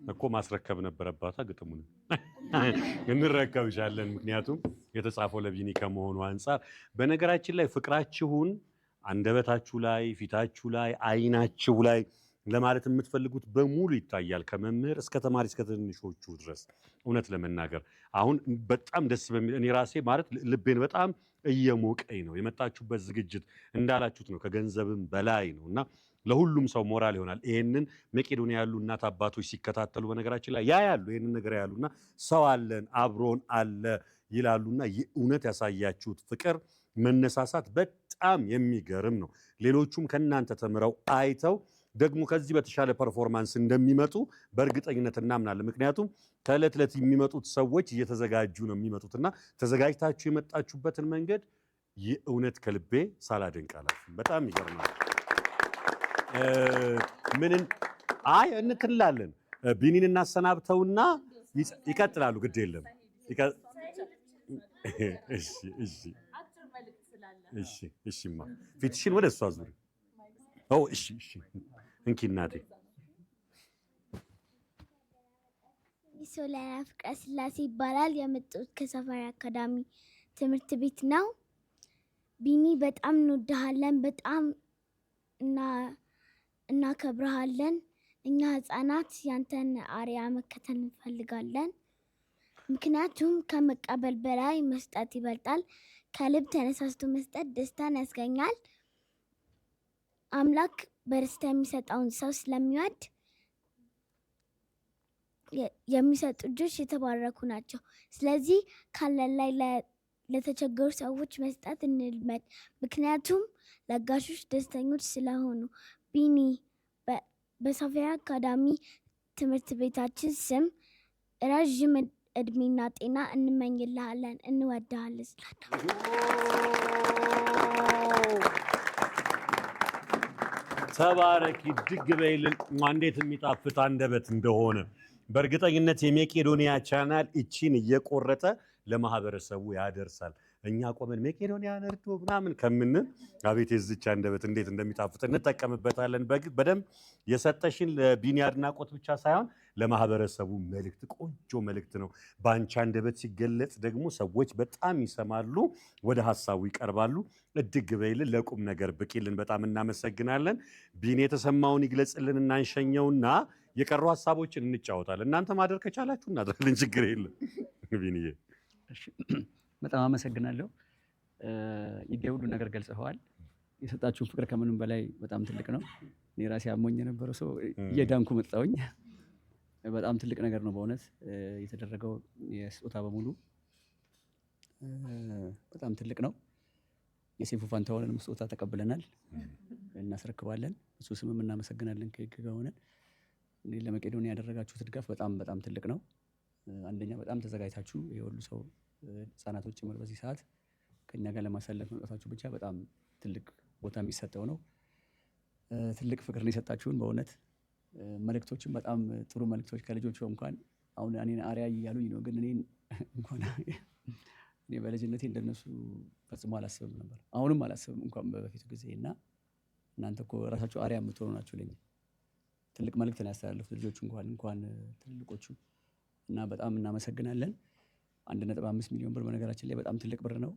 እኮ ማስረከብ ነበረባታ። ግጥሙን እንረከብሻለን፣ ምክንያቱም የተጻፈው ለቢኒ ከመሆኑ አንፃር። በነገራችን ላይ ፍቅራችሁን አንደበታችሁ ላይ፣ ፊታችሁ ላይ፣ አይናችሁ ላይ ለማለት የምትፈልጉት በሙሉ ይታያል፣ ከመምህር እስከ ተማሪ እስከ ትንሾቹ ድረስ። እውነት ለመናገር አሁን በጣም ደስ በሚል እኔ ራሴ ማለት ልቤን በጣም እየሞቀኝ ነው። የመጣችሁበት ዝግጅት እንዳላችሁት ነው፣ ከገንዘብም በላይ ነው እና ለሁሉም ሰው ሞራል ይሆናል። ይሄንን መቄዶንያ ያሉ እናት አባቶች ሲከታተሉ በነገራችን ላይ ያያሉ፣ ይሄንን ነገር ያሉና ሰው አለን አብሮን አለ ይላሉና እውነት ያሳያችሁት ፍቅር መነሳሳት በጣም የሚገርም ነው። ሌሎቹም ከናንተ ተምረው አይተው ደግሞ ከዚህ በተሻለ ፐርፎርማንስ እንደሚመጡ በእርግጠኝነት እናምናለን። ምክንያቱም ከዕለት ዕለት የሚመጡት ሰዎች እየተዘጋጁ ነው የሚመጡትና ተዘጋጅታችሁ የመጣችሁበትን መንገድ የእውነት ከልቤ ሳላደንቅ አላልፍም። በጣም ይገርማል። ምንን እንትላለን ቢኒን እናሰናብተውና ይቀጥላሉ። ግድ የለም እሺማ ፊትሽን ወደ እሷ ዙሪ። እሺ እንኪ እናቴ። ሶሊያና ፍቅረ ስላሴ ይባላል። የመጣሁት ከሰፈሪ አካዳሚ ትምህርት ቤት ነው። ቢኒ በጣም እንወድሃለን፣ በጣም እናከብረሃለን። እኛ ህፃናት ያንተን አርያ መከተል እንፈልጋለን። ምክንያቱም ከመቀበል በላይ መስጠት ይበልጣል። ከልብ ተነሳስቶ መስጠት ደስታን ያስገኛል። አምላክ በደስታ የሚሰጠውን ሰው ስለሚወድ የሚሰጡ እጆች የተባረኩ ናቸው። ስለዚህ ካለን ላይ ለተቸገሩ ሰዎች መስጠት እንልመድ። ምክንያቱም ለጋሾች ደስተኞች ስለሆኑ። ቢኒ በሰፈሪ አካዳሚ ትምህርት ቤታችን ስም ረዥም እድሜና ጤና እንመኝልሃለን። እንወድሃለን። ተባረኪ፣ ድግ በይልን። እንዴት የሚጣፍጥ አንደበት እንደሆነ በእርግጠኝነት የመቄዶንያ ቻናል እቺን እየቆረጠ ለማህበረሰቡ ያደርሳል። እኛ ቆመን መቄዶንያን እርዱ ምናምን ከምንል አቤት የዝቻ አንደበት እንዴት እንደሚጣፍጥ እንጠቀምበታለን። በደንብ የሰጠሽን ለቢኒ አድናቆት ብቻ ሳይሆን ለማህበረሰቡ መልእክት፣ ቆንጆ መልእክት ነው። በአንቺ አንደበት ሲገለጽ ደግሞ ሰዎች በጣም ይሰማሉ፣ ወደ ሀሳቡ ይቀርባሉ። እድግ በይልን፣ ለቁም ነገር ብቂልን። በጣም እናመሰግናለን። ቢኒ የተሰማውን ይግለጽልን፣ እናንሸኘውና የቀሩ ሀሳቦችን እንጫወታለን። እናንተ ማደር ከቻላችሁ እናድራለን፣ ችግር የለም። ቢኒዬ በጣም አመሰግናለሁ። ይሄ ሁሉ ነገር ገልጸዋል። የሰጣችሁን ፍቅር ከምንም በላይ በጣም ትልቅ ነው። እኔ ራሴ አሞኝ የነበረው ሰው እየዳንኩ መጣሁኝ። በጣም ትልቅ ነገር ነው በእውነት የተደረገው። የስጦታ በሙሉ በጣም ትልቅ ነው። የሴፉ ፋንታሁንንም ስጦታ ተቀብለናል፣ እናስረክባለን። እሱ ስምም እናመሰግናለን። ከህግ ጋር ሆነን ለመቄዶንያ ያደረጋችሁት ድጋፍ በጣም በጣም ትልቅ ነው። አንደኛ በጣም ተዘጋጅታችሁ የሁሉ ሰው ህጻናቶች ጭምር በዚህ ሰዓት ከኛ ጋር ለማሳለፍ መምጣታችሁ ብቻ በጣም ትልቅ ቦታ የሚሰጠው ነው። ትልቅ ፍቅር ነው የሰጣችሁን በእውነት መልእክቶችም በጣም ጥሩ መልእክቶች ከልጆቹ እንኳን አሁን እኔን አርአያ እያሉኝ ነው፣ ግን እኔን እንኳን እኔ በልጅነቴ እንደነሱ ፈጽሞ አላስብም ነበር። አሁንም አላስብም እንኳን በፊቱ ጊዜ እና እናንተ እኮ ራሳችሁ አርአያ የምትሆኑ ናችሁ ለኛ። ትልቅ መልእክት ነው ያስተላለፉት ልጆቹ እንኳን ትልልቆቹ እና በጣም እናመሰግናለን። 1.5 ሚሊዮን ብር በነገራችን ላይ በጣም ትልቅ ብር ነው።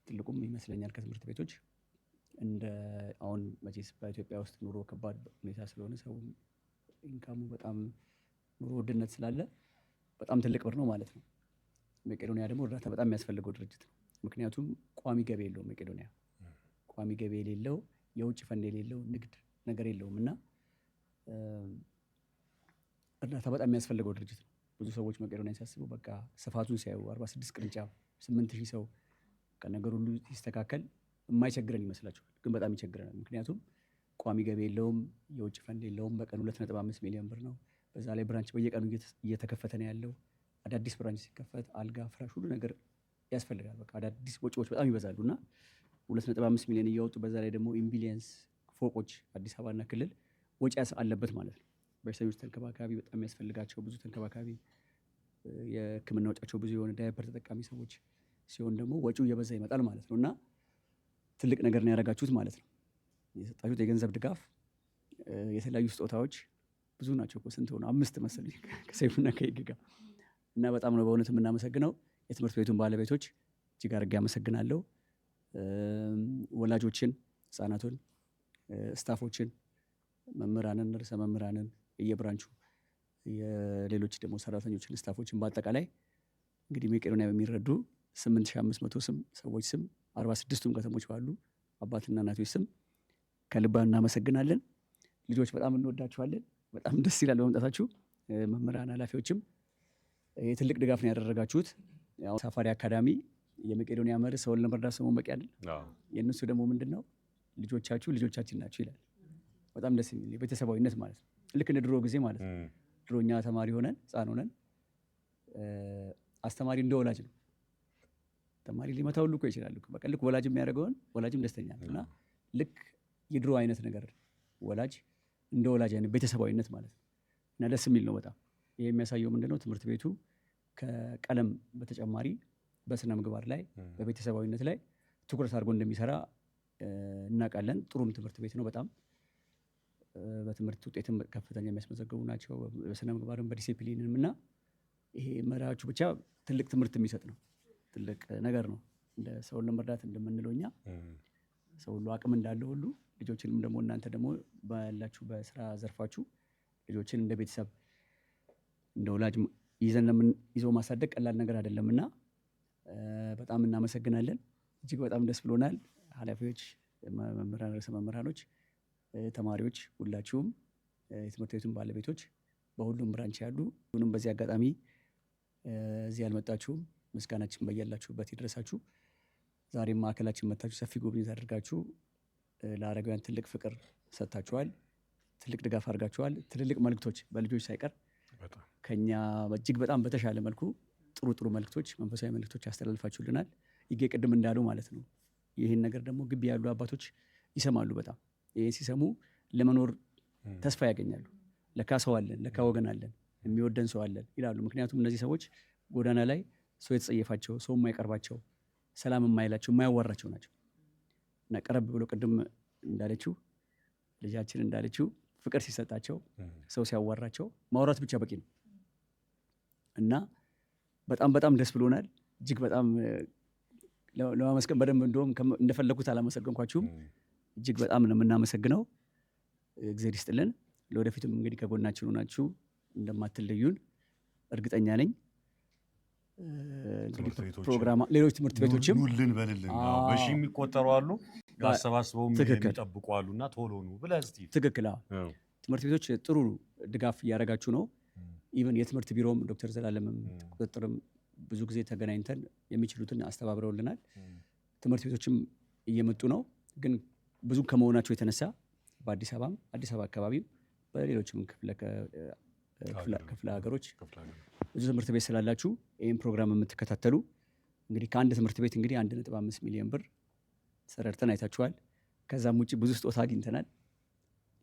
ትልቁም ይመስለኛል ከትምህርት ቤቶች እንደ አሁን መቼስ በኢትዮጵያ ውስጥ ኑሮ ከባድ ሁኔታ ስለሆነ ሰው ኢንካሙ በጣም ኑሮ ውድነት ስላለ በጣም ትልቅ ብር ነው ማለት ነው። መቄዶንያ ደግሞ እርዳታ በጣም የሚያስፈልገው ድርጅት ነው። ምክንያቱም ቋሚ ገቢ የለውም። መቄዶንያ ቋሚ ገቢ የሌለው የውጭ ፈንድ የሌለው ንግድ ነገር የለውም እና እርዳታ በጣም የሚያስፈልገው ድርጅት ነው። ብዙ ሰዎች መቄዶንያ ሲያስቡ በቃ ስፋቱን ሲያዩ 46 ቅርንጫፍ 8000 ሰው ከነገር ሁሉ ሲስተካከል የማይቸግረን ይመስላችኋል፣ ግን በጣም ይቸግረናል። ምክንያቱም ቋሚ ገቢ የለውም፣ የውጭ ፈንድ የለውም። በቀን 2.5 ሚሊዮን ብር ነው። በዛ ላይ ብራንች በየቀኑ እየተከፈተ ነው ያለው። አዳዲስ ብራንች ሲከፈት አልጋ፣ ፍራሽ፣ ሁሉ ነገር ያስፈልጋል። በቃ አዳዲስ ወጪዎች በጣም ይበዛሉ እና 2.5 ሚሊዮን እያወጡ በዛ ላይ ደግሞ ኢምቢሊየንስ ፎቆች አዲስ አበባና ክልል ወጪ አለበት ማለት ነው። በሽተኞች ተንከባካቢ በጣም የሚያስፈልጋቸው ብዙ ተንከባካቢ፣ የሕክምና ወጫቸው ብዙ የሆነ ዳይፐር ተጠቃሚ ሰዎች ሲሆን ደግሞ ወጪው እየበዛ ይመጣል ማለት ነው እና ትልቅ ነገር ነው ያደረጋችሁት ማለት ነው። የሰጣችሁት የገንዘብ ድጋፍ፣ የተለያዩ ስጦታዎች ብዙ ናቸው። ስንት ሆነ? 5 መሰለኝ ከሰይፉና ከህግ ጋር እና በጣም ነው በእውነት የምናመሰግነው። የትምህርት ቤቱን ባለቤቶች እጅግ አድርጌ አመሰግናለሁ። ወላጆችን፣ ህጻናቱን፣ ስታፎችን፣ መምህራንን፣ ርዕሰ መምህራንን፣ የየብራንቹ የሌሎች ደግሞ ሰራተኞችን፣ ስታፎችን በአጠቃላይ እንግዲህ መቄዶንያ በሚረዱ 8500 ስም ሰዎች ስም 46ቱም ከተሞች ባሉ አባትና እናቶች ስም ከልባ እናመሰግናለን። ልጆች በጣም እንወዳችኋለን። በጣም ደስ ይላል በመምጣታችሁ። መምህራን፣ ኃላፊዎችም የትልቅ ድጋፍ ነው ያደረጋችሁት። ያው ሳፋሪ አካዳሚ የመቄዶንያ መርህ ሰውን ለመርዳት ሰው መመቅ አይደል? የእነሱ ደግሞ ምንድን ነው ልጆቻችሁ ልጆቻችን ናችሁ ይላል። በጣም ደስ የሚል የቤተሰባዊነት ማለት ነው። ልክ እንደ ድሮ ጊዜ ማለት ነው። ድሮ እኛ ተማሪ ሆነን ህፃን ሆነን አስተማሪ እንደ ወላጅ ነው። ተማሪ ሊመታ ሁሉ እኮ ይችላል። በቃ ልክ ወላጅ የሚያደርገውን ወላጅም ደስተኛ ነው እና ልክ የድሮ አይነት ነገር ወላጅ እንደ ወላጅ አይነት ቤተሰባዊነት ማለት ነው እና ደስ የሚል ነው በጣም። ይሄ የሚያሳየው ምንድነው ትምህርት ቤቱ ከቀለም በተጨማሪ በስነ ምግባር ላይ በቤተሰባዊነት ላይ ትኩረት አድርጎ እንደሚሰራ እናውቃለን። ጥሩም ትምህርት ቤት ነው በጣም በትምህርት ውጤትም ከፍተኛ የሚያስመዘግቡ ናቸው። በስነ ምግባርም በዲሲፕሊንም እና ይሄ መሪያዎቹ ብቻ ትልቅ ትምህርት የሚሰጥ ነው። ትልቅ ነገር ነው። እንደ ሰውን ለመርዳት እንደምንለው እኛ ሰው ሁሉ አቅም እንዳለው ሁሉ ልጆችንም ደግሞ እናንተ ደግሞ ባላችሁ በስራ ዘርፋችሁ ልጆችን እንደ ቤተሰብ እንደ ወላጅ ይዞ ማሳደግ ቀላል ነገር አይደለም እና በጣም እናመሰግናለን። እጅግ በጣም ደስ ብሎናል። ኃላፊዎች፣ መምህራን፣ ርዕሰ መምህራኖች፣ ተማሪዎች፣ ሁላችሁም የትምህርት ቤቱን ባለቤቶች በሁሉም ብራንች ያሉ ሁሉም በዚህ አጋጣሚ እዚህ ያልመጣችሁም ምስጋናችን በያላችሁበት ይድረሳችሁ። ዛሬም ማዕከላችን መታችሁ ሰፊ ጉብኝት አድርጋችሁ ለአረጋውያን ትልቅ ፍቅር ሰጥታችኋል። ትልቅ ድጋፍ አድርጋችኋል። ትልልቅ መልእክቶች በልጆች ሳይቀር ከኛ እጅግ በጣም በተሻለ መልኩ ጥሩ ጥሩ መልእክቶች፣ መንፈሳዊ መልእክቶች ያስተላልፋችሁልናል። ይሄ ቅድም እንዳሉ ማለት ነው። ይህን ነገር ደግሞ ግቢ ያሉ አባቶች ይሰማሉ። በጣም ይሄን ሲሰሙ ለመኖር ተስፋ ያገኛሉ። ለካ ሰው አለን፣ ለካ ወገን አለን፣ የሚወደን ሰው አለን ይላሉ። ምክንያቱም እነዚህ ሰዎች ጎዳና ላይ ሰው የተጸየፋቸው፣ ሰው የማይቀርባቸው፣ ሰላም የማይላቸው የማያዋራቸው ናቸው እና ቀረብ ብሎ ቅድም እንዳለችው ልጃችን እንዳለችው ፍቅር ሲሰጣቸው ሰው ሲያዋራቸው ማውራት ብቻ በቂ ነው እና በጣም በጣም ደስ ብሎናል። እጅግ በጣም ለማመስገን በደንብ እንደውም እንደፈለኩት አላመሰገንኳችሁም። እጅግ በጣም ነው የምናመሰግነው። እግዚአብሔር ይስጥልን። ለወደፊቱም እንግዲህ ከጎናችን ሆናችሁ እንደማትለዩን እርግጠኛ ነኝ። ፕሮግራም ሌሎች ትምህርት ቤቶችም ኑልን በልልን በሺ የሚቆጠሩ አሉ አሰባስበው የሚጠብቁ አሉና ቶሎ ኑ ብለህ እስቲ ትክክል። ትምህርት ቤቶች ጥሩ ድጋፍ እያደረጋችሁ ነው። ኢቨን የትምህርት ቢሮም ዶክተር ዘላለምም ቁጥጥርም ብዙ ጊዜ ተገናኝተን የሚችሉትን አስተባብረውልናል። ትምህርት ቤቶችም እየመጡ ነው። ግን ብዙ ከመሆናቸው የተነሳ በአዲስ አበባ አካባቢም በሌሎችም ክፍለ ሀገሮች ብዙ ትምህርት ቤት ስላላችሁ ይህን ፕሮግራም የምትከታተሉ እንግዲህ ከአንድ ትምህርት ቤት እንግዲህ 1.5 ሚሊዮን ብር ሰረርተን አይታችኋል። ከዛም ውጭ ብዙ ስጦታ አግኝተናል።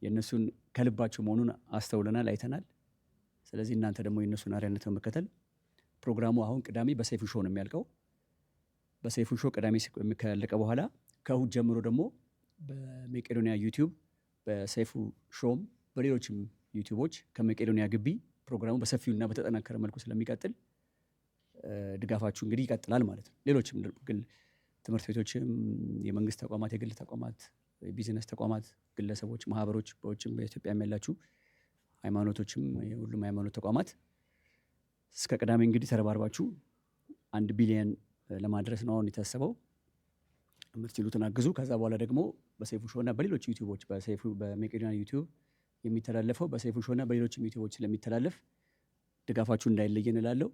የእነሱን ከልባቸው መሆኑን አስተውለናል፣ አይተናል። ስለዚህ እናንተ ደግሞ የእነሱን አርአያነት በመከተል ፕሮግራሙ አሁን ቅዳሜ በሰይፉ ሾው ነው የሚያልቀው። በሰይፉ ሾው ቅዳሜ ካለቀ በኋላ ከእሁድ ጀምሮ ደግሞ በመቄዶንያ ዩቲዩብ በሰይፉ ሾውም በሌሎችም ዩቲዩቦች ከመቄዶንያ ግቢ ፕሮግራሙ በሰፊውና በተጠናከረ መልኩ ስለሚቀጥል ድጋፋችሁ እንግዲህ ይቀጥላል ማለት ነው። ሌሎችም ግል ትምህርት ቤቶችም፣ የመንግስት ተቋማት፣ የግል ተቋማት፣ የቢዝነስ ተቋማት፣ ግለሰቦች፣ ማህበሮች በውጭም በኢትዮጵያም ያላችሁ ሃይማኖቶችም የሁሉም ሃይማኖት ተቋማት እስከ ቅዳሜ እንግዲህ ተረባርባችሁ 1 ቢሊዮን ለማድረስ ነው አሁን የታሰበው። የምትችሉትን አግዙ። ከዛ በኋላ ደግሞ በሰይፉ ሾውና በሌሎች ዩቲዩቦች በመቄዶንያ ዩቲዩብ የሚተላለፈው በሰይፉ ሾውና በሌሎችም ዩቲዩቦች ስለሚተላለፍ ድጋፋችሁ እንዳይለየን እላለሁ።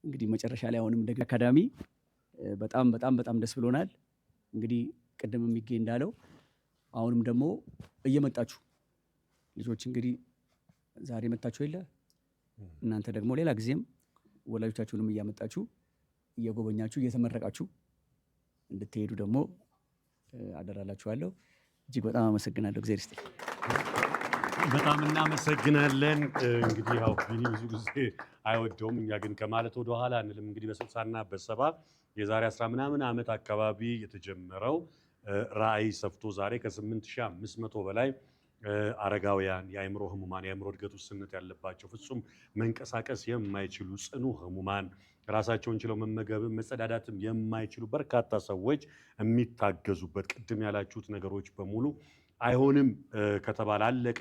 እንግዲህ መጨረሻ ላይ አሁንም እንደ አካዳሚ በጣም በጣም በጣም ደስ ብሎናል። እንግዲህ ቅድም የሚገኝ እንዳለው አሁንም ደግሞ እየመጣችሁ ልጆች እንግዲህ ዛሬ መጣችሁ የለ እናንተ ደግሞ ሌላ ጊዜም ወላጆቻችሁንም እያመጣችሁ እየጎበኛችሁ እየተመረቃችሁ እንድትሄዱ ደግሞ አደራላችኋለሁ። እጅግ በጣም አመሰግናለሁ። እግዚአብሔር ይስጥልኝ። በጣም እናመሰግናለን። እንግዲህ ያው ቢኒ ብዙ ጊዜ አይወደውም፣ እኛ ግን ከማለት ወደ ኋላ አንልም። እንግዲህ በ60 እና በ70 የዛሬ 10 ምናምን ዓመት አካባቢ የተጀመረው ራዕይ ሰፍቶ ዛሬ ከ8500 በላይ አረጋውያን፣ የአእምሮ ህሙማን፣ የአእምሮ እድገት ውስንነት ያለባቸው ፍጹም መንቀሳቀስ የማይችሉ ጽኑ ህሙማን፣ ራሳቸውን ችለው መመገብም መጸዳዳትም የማይችሉ በርካታ ሰዎች የሚታገዙበት ቅድም ያላችሁት ነገሮች በሙሉ አይሆንም ከተባለ አለቀ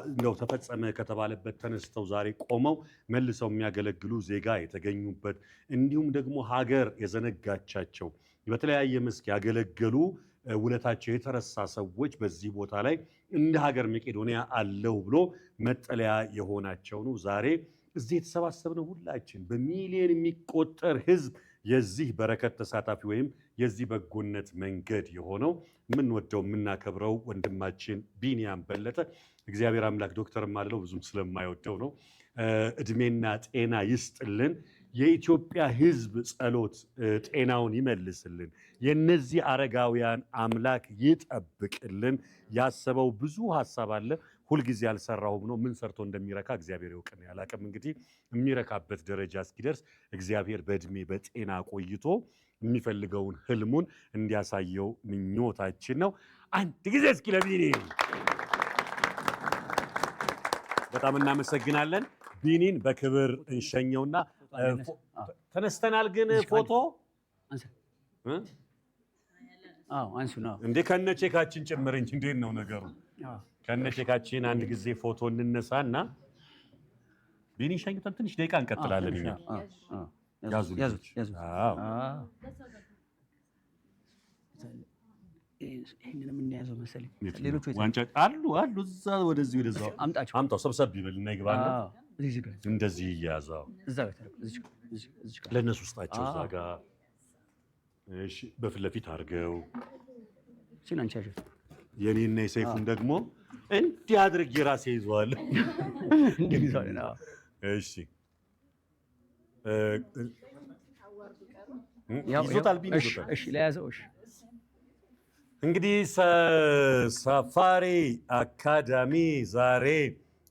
እንደው ተፈጸመ ከተባለበት ተነስተው ዛሬ ቆመው መልሰው የሚያገለግሉ ዜጋ የተገኙበት እንዲሁም ደግሞ ሀገር የዘነጋቻቸው በተለያየ መስክ ያገለገሉ ውለታቸው የተረሳ ሰዎች በዚህ ቦታ ላይ እንደ ሀገር መቄዶንያ አለው ብሎ መጠለያ የሆናቸው ነው። ዛሬ እዚህ የተሰባሰብነው ሁላችን በሚሊዮን የሚቆጠር ህዝብ የዚህ በረከት ተሳታፊ ወይም የዚህ በጎነት መንገድ የሆነው የምንወደው የምናከብረው ወንድማችን ቢኒያም በለጠ እግዚአብሔር አምላክ ዶክተር ማለው ብዙም ስለማይወደው ነው እድሜና ጤና ይስጥልን። የኢትዮጵያ ህዝብ ጸሎት ጤናውን ይመልስልን። የነዚህ አረጋውያን አምላክ ይጠብቅልን። ያሰበው ብዙ ሀሳብ አለ፣ ሁልጊዜ ያልሰራውም ነው። ምን ሰርቶ እንደሚረካ እግዚአብሔር ይወቅን። ያላቀም እንግዲህ የሚረካበት ደረጃ እስኪደርስ እግዚአብሔር በእድሜ በጤና ቆይቶ የሚፈልገውን ህልሙን እንዲያሳየው ምኞታችን ነው። አንድ ጊዜ እስኪ ለቢኒ በጣም እናመሰግናለን። ቢኒን በክብር እንሸኘውና ተነስተናል። ግን ፎቶ አንሱ ነው እንዴ ከነ ቼካችን ጭምር እንጂ እንዴት ነው ነገሩ? ከነ ቼካችን አንድ ጊዜ ፎቶ እንነሳና ቢኒ ሸኝተን ትንሽ ደቂቃ እንቀጥላለን። እኛ ያዙ ይሄንንም እንያዘው መሰለኝ። ሌሎቹ ዋንጫ አሉ እዛ ወደዚህ ወደዛው አምጣው ሰብሰብ ይበል እና ይግባና እንደዚህ እያያዘው ለእነሱ ውስጣቸው እዛ ጋር እሺ፣ በፊት ለፊት አድርገው የኔና የሰይፉን ደግሞ እንዲህ አድርጌ ራሴ ይዘዋል። እሺ ይዞታል ቢኒ ይዞታል። እሺ ለያዘው። እሺ እንግዲህ ሳፋሪ አካዳሚ ዛሬ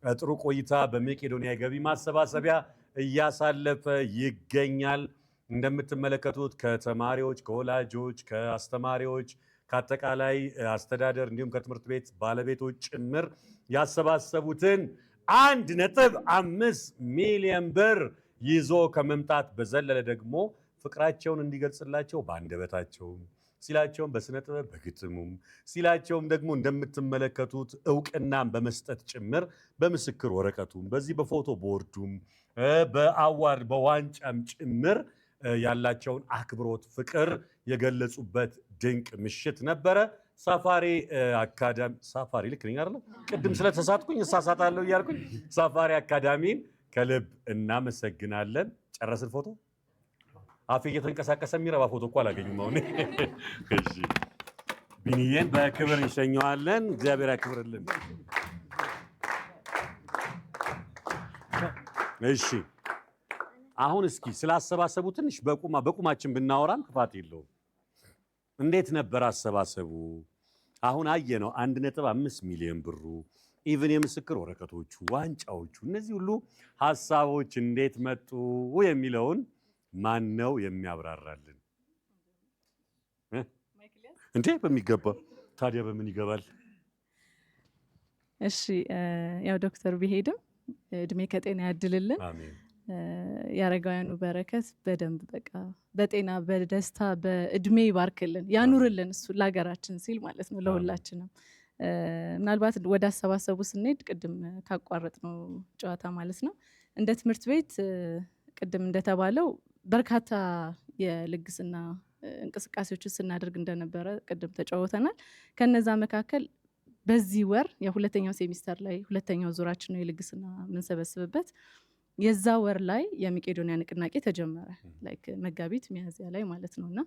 ጥሩ ቆይታ በመቄዶንያ የገቢ ማሰባሰቢያ እያሳለፈ ይገኛል። እንደምትመለከቱት ከተማሪዎች፣ ከወላጆች፣ ከአስተማሪዎች፣ ከአጠቃላይ አስተዳደር እንዲሁም ከትምህርት ቤት ባለቤቶች ጭምር ያሰባሰቡትን 1.5 ሚሊዮን ብር ይዞ ከመምጣት በዘለለ ደግሞ ፍቅራቸውን እንዲገልጽላቸው በአንደበታቸውም ሲላቸውም በስነ ጥበብ በግጥሙም ሲላቸውም ደግሞ እንደምትመለከቱት እውቅናን በመስጠት ጭምር በምስክር ወረቀቱም በዚህ በፎቶ ቦርዱም በአዋርድ በዋንጫም ጭምር ያላቸውን አክብሮት ፍቅር የገለጹበት ድንቅ ምሽት ነበረ። ሳፋሪ አካዳሚ ሳፋሪ ልክ ነኝ አይደል? ቅድም ስለተሳትኩኝ እሳሳታለሁ እያልኩኝ ሳፋሪ አካዳሚን ከልብ እናመሰግናለን። ጨረስን ፎቶ አፌ እየተንቀሳቀሰ የሚረባ ፎቶ እኮ አላገኙም። አሁን እሺ፣ ቢኒዬን በክብር እንሸኘዋለን። እግዚአብሔር ያክብርልን። እሺ፣ አሁን እስኪ ስላሰባሰቡ ትንሽ በቁማችን ብናወራም ክፋት የለውም። እንዴት ነበር አሰባሰቡ? አሁን አየነው 1.5 ሚሊዮን ብሩ፣ ኢቭን የምስክር ወረቀቶቹ፣ ዋንጫዎቹ፣ እነዚህ ሁሉ ሀሳቦች እንዴት መጡ የሚለውን ማን ነው የሚያብራራልን? እንዴ በሚገባ ታዲያ በምን ይገባል? እሺ ያው ዶክተር ቢሄድም እድሜ ከጤና ያድልልን። አሜን። የአረጋውያኑ በረከት በደንብ በቃ በጤና በደስታ በእድሜ ይባርክልን ያኑርልን፣ እሱ ለሀገራችን ሲል ማለት ነው ለሁላችንም። ምናልባት ወደ አሰባሰቡ ስንሄድ ቅድም ካቋረጥ ነው ጨዋታ ማለት ነው እንደ ትምህርት ቤት ቅድም እንደተባለው በርካታ የልግስና እንቅስቃሴዎችን ስናደርግ እንደነበረ ቅድም ተጫውተናል። ከነዛ መካከል በዚህ ወር የሁለተኛው ሴሚስተር ላይ ሁለተኛው ዙራችን ነው የልግስና የምንሰበስብበት። የዛ ወር ላይ የመቄዶንያ ንቅናቄ ተጀመረ፣ ላይክ መጋቢት ሚያዝያ ላይ ማለት ነው። እና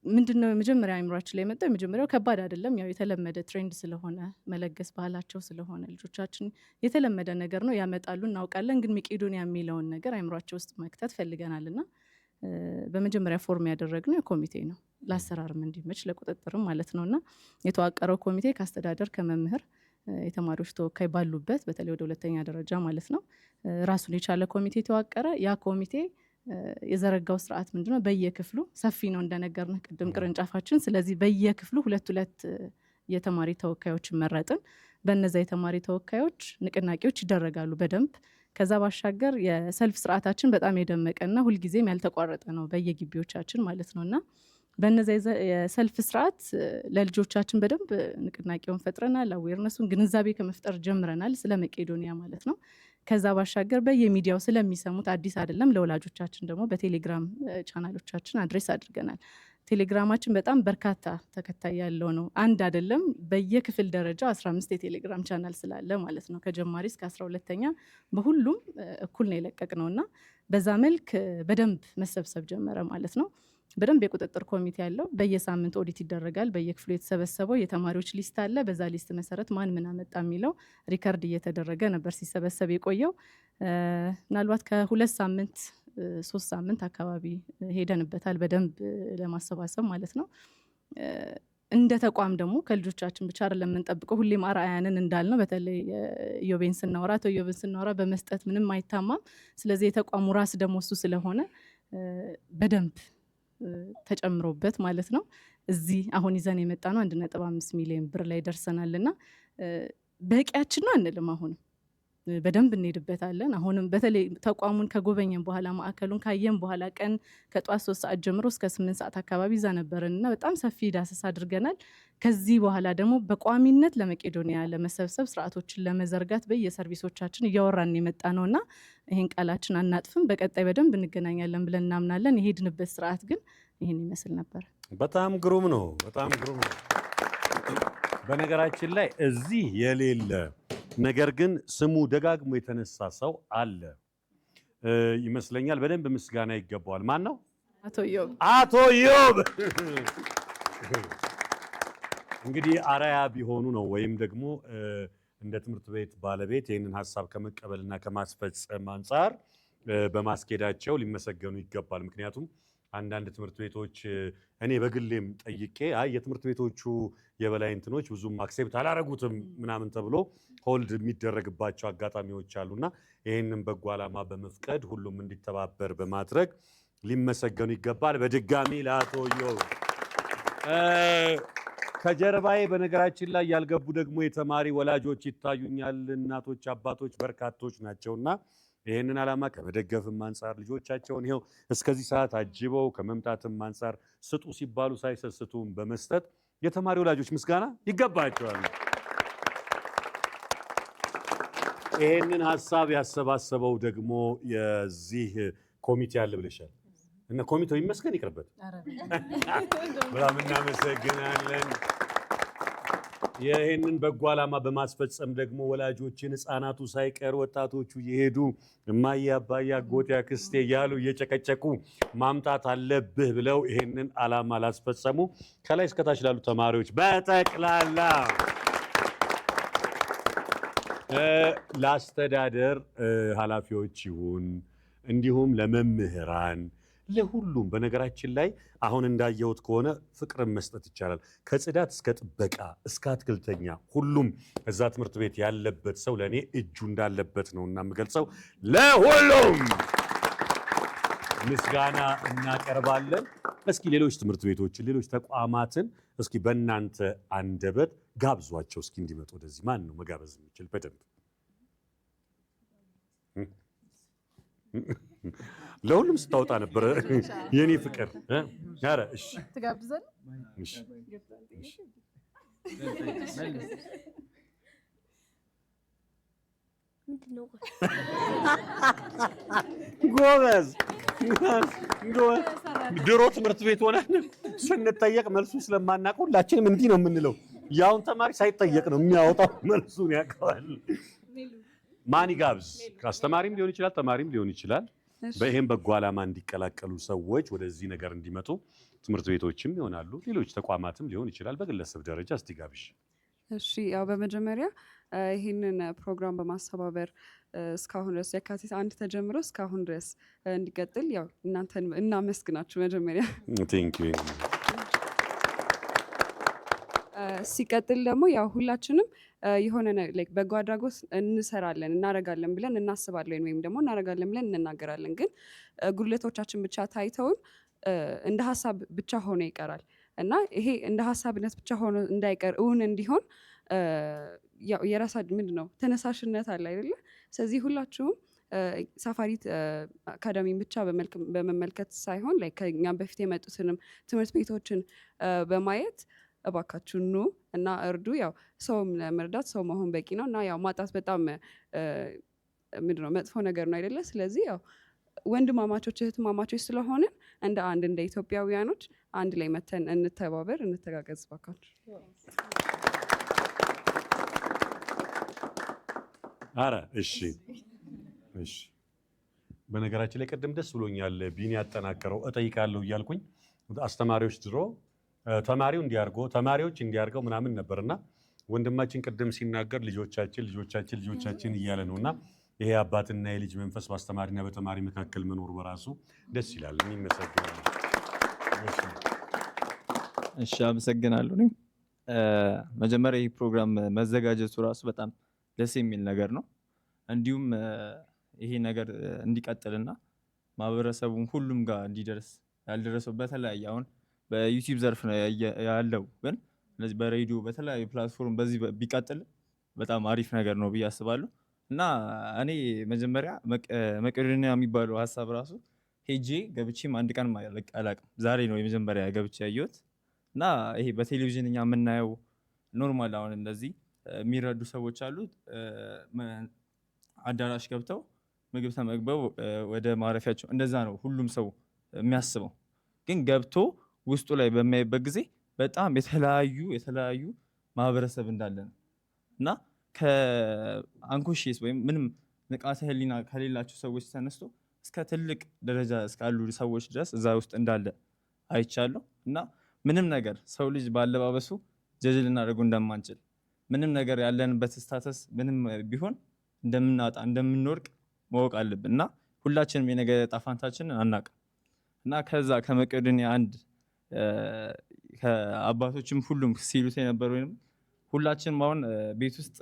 ምንድነው የመጀመሪያ አእምሯችን ላይ የመጣው? የመጀመሪያው ከባድ አይደለም፣ ያው የተለመደ ትሬንድ ስለሆነ መለገስ ባህላቸው ስለሆነ ልጆቻችን የተለመደ ነገር ነው ያመጣሉ፣ እናውቃለን። ግን መቄዶንያ የሚለውን ነገር አእምሯቸው ውስጥ መክተት ፈልገናል እና በመጀመሪያ ፎርም ያደረግነው ኮሚቴ ነው፣ ለአሰራርም እንዲመች ለቁጥጥርም ማለት ነው። እና የተዋቀረው ኮሚቴ ከአስተዳደር ከመምህር የተማሪዎች ተወካይ ባሉበት በተለይ ወደ ሁለተኛ ደረጃ ማለት ነው ራሱን የቻለ ኮሚቴ ተዋቀረ። ያ ኮሚቴ የዘረጋው ስርዓት ምንድነው? በየክፍሉ ሰፊ ነው እንደነገርነው ቅድም ቅርንጫፋችን። ስለዚህ በየክፍሉ ሁለት የተማሪ ተወካዮችን መረጥን። በነዛ የተማሪ ተወካዮች ንቅናቄዎች ይደረጋሉ በደንብ። ከዛ ባሻገር የሰልፍ ስርዓታችን በጣም የደመቀና ሁልጊዜም ያልተቋረጠ ነው በየግቢዎቻችን ማለት ነውና በነዛ የሰልፍ ስርዓት ለልጆቻችን በደንብ ንቅናቄውን ፈጥረናል። አዌርነሱን ግንዛቤ ከመፍጠር ጀምረናል ስለ መቄዶንያ ማለት ነው። ከዛ ባሻገር በየሚዲያው ስለሚሰሙት አዲስ አይደለም። ለወላጆቻችን ደግሞ በቴሌግራም ቻናሎቻችን አድሬስ አድርገናል። ቴሌግራማችን በጣም በርካታ ተከታይ ያለው ነው። አንድ አይደለም፣ በየክፍል ደረጃ 15 የቴሌግራም ቻናል ስላለ ማለት ነው። ከጀማሪ እስከ 12ኛ በሁሉም እኩል ነው የለቀቅነው እና በዛ መልክ በደንብ መሰብሰብ ጀመረ ማለት ነው። በደንብ የቁጥጥር ኮሚቴ ያለው በየሳምንት ኦዲት ይደረጋል። በየክፍሉ የተሰበሰበው የተማሪዎች ሊስት አለ። በዛ ሊስት መሰረት ማን ምን አመጣ የሚለው ሪከርድ እየተደረገ ነበር ሲሰበሰብ የቆየው። ምናልባት ከ2 ሳምንት 3 ሳምንት አካባቢ ሄደንበታል በደንብ ለማሰባሰብ ማለት ነው። እንደ ተቋም ደግሞ ከልጆቻችን ብቻ አይደለም የምንጠብቀው፣ ሁሌም አርአያንን እንዳልነው በተለይ ኢዮቤን ስናወራ ኢዮቤን ስናወራ በመስጠት ምንም አይታማም። ስለዚህ የተቋሙ ራስ ደግሞ እሱ ስለሆነ በደንብ ተጨምሮበት ማለት ነው እዚህ አሁን ይዘን የመጣ ነው 1.5 ሚሊዮን ብር ላይ ደርሰናልና በቂያችን ነው አንልም። አሁንም በደንብ እንሄድበታለን። አሁንም በተለይ ተቋሙን ከጎበኘን በኋላ ማዕከሉን ካየን በኋላ ቀን ከጧት 3 ሰዓት ጀምሮ እስከ 8 ሰዓት አካባቢ ይዛ ነበርንና በጣም ሰፊ ዳሰሳ አድርገናል። ከዚህ በኋላ ደግሞ በቋሚነት ለመቄዶንያ ለመሰብሰብ ስርዓቶችን ለመዘርጋት በየሰርቪሶቻችን እያወራን የመጣ ነውና ይሄን ቃላችን አናጥፍም። በቀጣይ በደንብ እንገናኛለን ብለን እናምናለን። የሄድንበት ስርዓት ግን ይሄን ይመስል ነበር። በጣም ግሩም ነው። በጣም ግሩም ነው። በነገራችን ላይ እዚህ የሌለ ነገር ግን ስሙ ደጋግሞ የተነሳ ሰው አለ ይመስለኛል። በደንብ ምስጋና ይገባዋል። ማን ነው? አቶ ኢዮብ። አቶ ኢዮብ እንግዲህ አርአያ ቢሆኑ ነው ወይም ደግሞ እንደ ትምህርት ቤት ባለቤት ይህንን ሀሳብ ከመቀበልና ከማስፈጸም አንጻር በማስኬዳቸው ሊመሰገኑ ይገባል። ምክንያቱም አንዳንድ ትምህርት ቤቶች እኔ በግሌም ጠይቄ አይ የትምህርት ቤቶቹ የበላይ እንትኖች ብዙም አክሴፕት አላረጉትም ምናምን ተብሎ ሆልድ የሚደረግባቸው አጋጣሚዎች አሉና ይህንን በጎ ዓላማ በመፍቀድ ሁሉም እንዲተባበር በማድረግ ሊመሰገኑ ይገባል። በድጋሚ ለአቶ ኢዮብ ከጀርባዬ በነገራችን ላይ ያልገቡ ደግሞ የተማሪ ወላጆች ይታዩኛል። እናቶች፣ አባቶች በርካቶች ናቸውና ይህንን ዓላማ ከመደገፍም አንጻር ልጆቻቸውን ይኸው እስከዚህ ሰዓት አጅበው ከመምጣትም አንጻር ስጡ ሲባሉ ሳይሰስቱም በመስጠት የተማሪ ወላጆች ምስጋና ይገባቸዋል። ይህንን ሀሳብ ያሰባሰበው ደግሞ የዚህ ኮሚቴ አለ ብለሻል እና ኮሚቴው ይመስገን ይቅርበት። በጣም እናመሰግናለን። ይህንን በጎ ዓላማ በማስፈጸም ደግሞ ወላጆችን ህፃናቱ ሳይቀር ወጣቶቹ እየሄዱ እማዬ፣ አባዬ፣ አጎቴ፣ አክስቴ እያሉ እየጨቀጨቁ ማምጣት አለብህ ብለው ይህንን ዓላማ ላስፈጸሙ ከላይ እስከታች ላሉ ተማሪዎች በጠቅላላ ለአስተዳደር ኃላፊዎች ይሁን እንዲሁም ለመምህራን ለሁሉም በነገራችን ላይ አሁን እንዳየሁት ከሆነ ፍቅርን መስጠት ይቻላል። ከጽዳት እስከ ጥበቃ እስከ አትክልተኛ ሁሉም እዛ ትምህርት ቤት ያለበት ሰው ለእኔ እጁ እንዳለበት ነው እና የምገልጸው። ለሁሉም ምስጋና እናቀርባለን። እስኪ ሌሎች ትምህርት ቤቶችን ሌሎች ተቋማትን እስኪ በእናንተ አንደበት ጋብዟቸው እስኪ እንዲመጡ ወደዚህ። ማን ነው መጋበዝ የሚችል? በደንብ ለሁሉም ስታወጣ ነበረ የኔ ፍቅር። ኧረ እሺ ትጋብዘን። እሺ ጎበዝ። ድሮ ትምህርት ቤት ሆነን ስንጠየቅ መልሱ ስለማናውቅ ሁላችንም እንዲህ ነው የምንለው። ያውን ተማሪ ሳይጠየቅ ነው የሚያወጣው፣ መልሱን ያውቀዋል። ማን ይጋብዝ? አስተማሪም ሊሆን ይችላል፣ ተማሪም ሊሆን ይችላል። በይሄም በጎ ዓላማ እንዲቀላቀሉ ሰዎች ወደዚህ ነገር እንዲመጡ ትምህርት ቤቶችም ይሆናሉ፣ ሌሎች ተቋማትም ሊሆን ይችላል። በግለሰብ ደረጃ እስቲ ጋብዥ። እሺ ያው በመጀመሪያ ይህንን ፕሮግራም በማስተባበር እስካሁን ድረስ የካቲት 1 ተጀምሮ እስካሁን ድረስ እንዲቀጥል ያው እናንተን እናመስግናችሁ መጀመሪያ። ቴንክ ዩ። ሲቀጥል ደግሞ ያው ሁላችንም የሆነ በጎ አድራጎት እንሰራለን እናረጋለን ብለን እናስባለን ወይም ደግሞ እናረጋለን ብለን እንናገራለን። ግን ጉድለቶቻችን ብቻ ታይተውን እንደ ሀሳብ ብቻ ሆኖ ይቀራል እና ይሄ እንደ ሀሳብነት ብቻ ሆኖ እንዳይቀር እውን እንዲሆን የራሳ ምንድን ነው ተነሳሽነት አለ አይደለ? ስለዚህ ሁላችሁም ሳፋሪት አካዳሚን ብቻ በመመልከት ሳይሆን ከኛ በፊት የመጡትንም ትምህርት ቤቶችን በማየት እባካችሁ ኑ እና እርዱ። ያው ሰውም ለመርዳት ሰው መሆን በቂ ነው እና ያው ማጣት በጣም ምንድነው መጥፎ ነገር ነው አይደለ? ስለዚህ ያው ወንድማማቾች እህትማማቾች ስለሆንን እንደ አንድ እንደ ኢትዮጵያውያኖች አንድ ላይ መተን እንተባበር፣ እንተጋገዝ እባካችሁ። አረ እሺ እሺ። በነገራችን ላይ ቅድም ደስ ብሎኛል ቢኒ ያጠናከረው እጠይቃለሁ እያልኩኝ አስተማሪዎች ድሮ ተማሪው እንዲያርጎ ተማሪዎች እንዲያርገው ምናምን ነበርና ወንድማችን ቅድም ሲናገር ልጆቻችን እያለ ነውና ይሄ አባትና የልጅ መንፈስ በአስተማሪና በተማሪ መካከል መኖር በራሱ ደስ ይላል። የሚመሰገን። እሺ አመሰግናለሁ። መጀመሪያ ይህ ፕሮግራም መዘጋጀቱ ራሱ በጣም ደስ የሚል ነገር ነው። እንዲሁም ይሄ ነገር እንዲቀጥልና ማህበረሰቡም ሁሉም ጋር እንዲደርስ ያልደረሰው በተለያየ አሁን በዩቲዩብ ዘርፍ ነው ያለው፣ ግን ስለዚህ በሬዲዮ በተለያዩ ፕላትፎርም በዚህ ቢቀጥል በጣም አሪፍ ነገር ነው ብዬ አስባለሁ። እና እኔ መጀመሪያ መቄዶንያ የሚባለው ሀሳብ ራሱ ሄጄ ገብቼም አንድ ቀን አላውቅም። ዛሬ ነው የመጀመሪያ ገብቼ ያየሁት። እና ይሄ በቴሌቪዥን እኛ የምናየው ኖርማል አሁን እንደዚህ የሚረዱ ሰዎች አሉ። አዳራሽ ገብተው ምግብ ተመግበው ወደ ማረፊያቸው እንደዛ ነው ሁሉም ሰው የሚያስበው። ግን ገብቶ ውስጡ ላይ በሚያይበት ጊዜ በጣም የተለያዩ ማህበረሰብ እንዳለ ነው እና ከአንኮሺየስ ወይም ምንም ንቃተ ህሊና ከሌላቸው ሰዎች ተነስቶ እስከ ትልቅ ደረጃ እስካሉ ሰዎች ድረስ እዛ ውስጥ እንዳለ አይቻለሁ። እና ምንም ነገር ሰው ልጅ ባለባበሱ ጀጅ ልናደርገው እንደማንችል፣ ምንም ነገር ያለንበት ስታተስ ምንም ቢሆን እንደምናጣ እንደምንወርቅ ማወቅ አለብን እና ሁላችንም የነገ ዕጣ ፈንታችንን አናውቅም እና ከዛ ከመቄዶንያ አንድ ከአባቶችም ሁሉም ሲሉት የነበረው ሁላችንም አሁን ቤት ውስጥ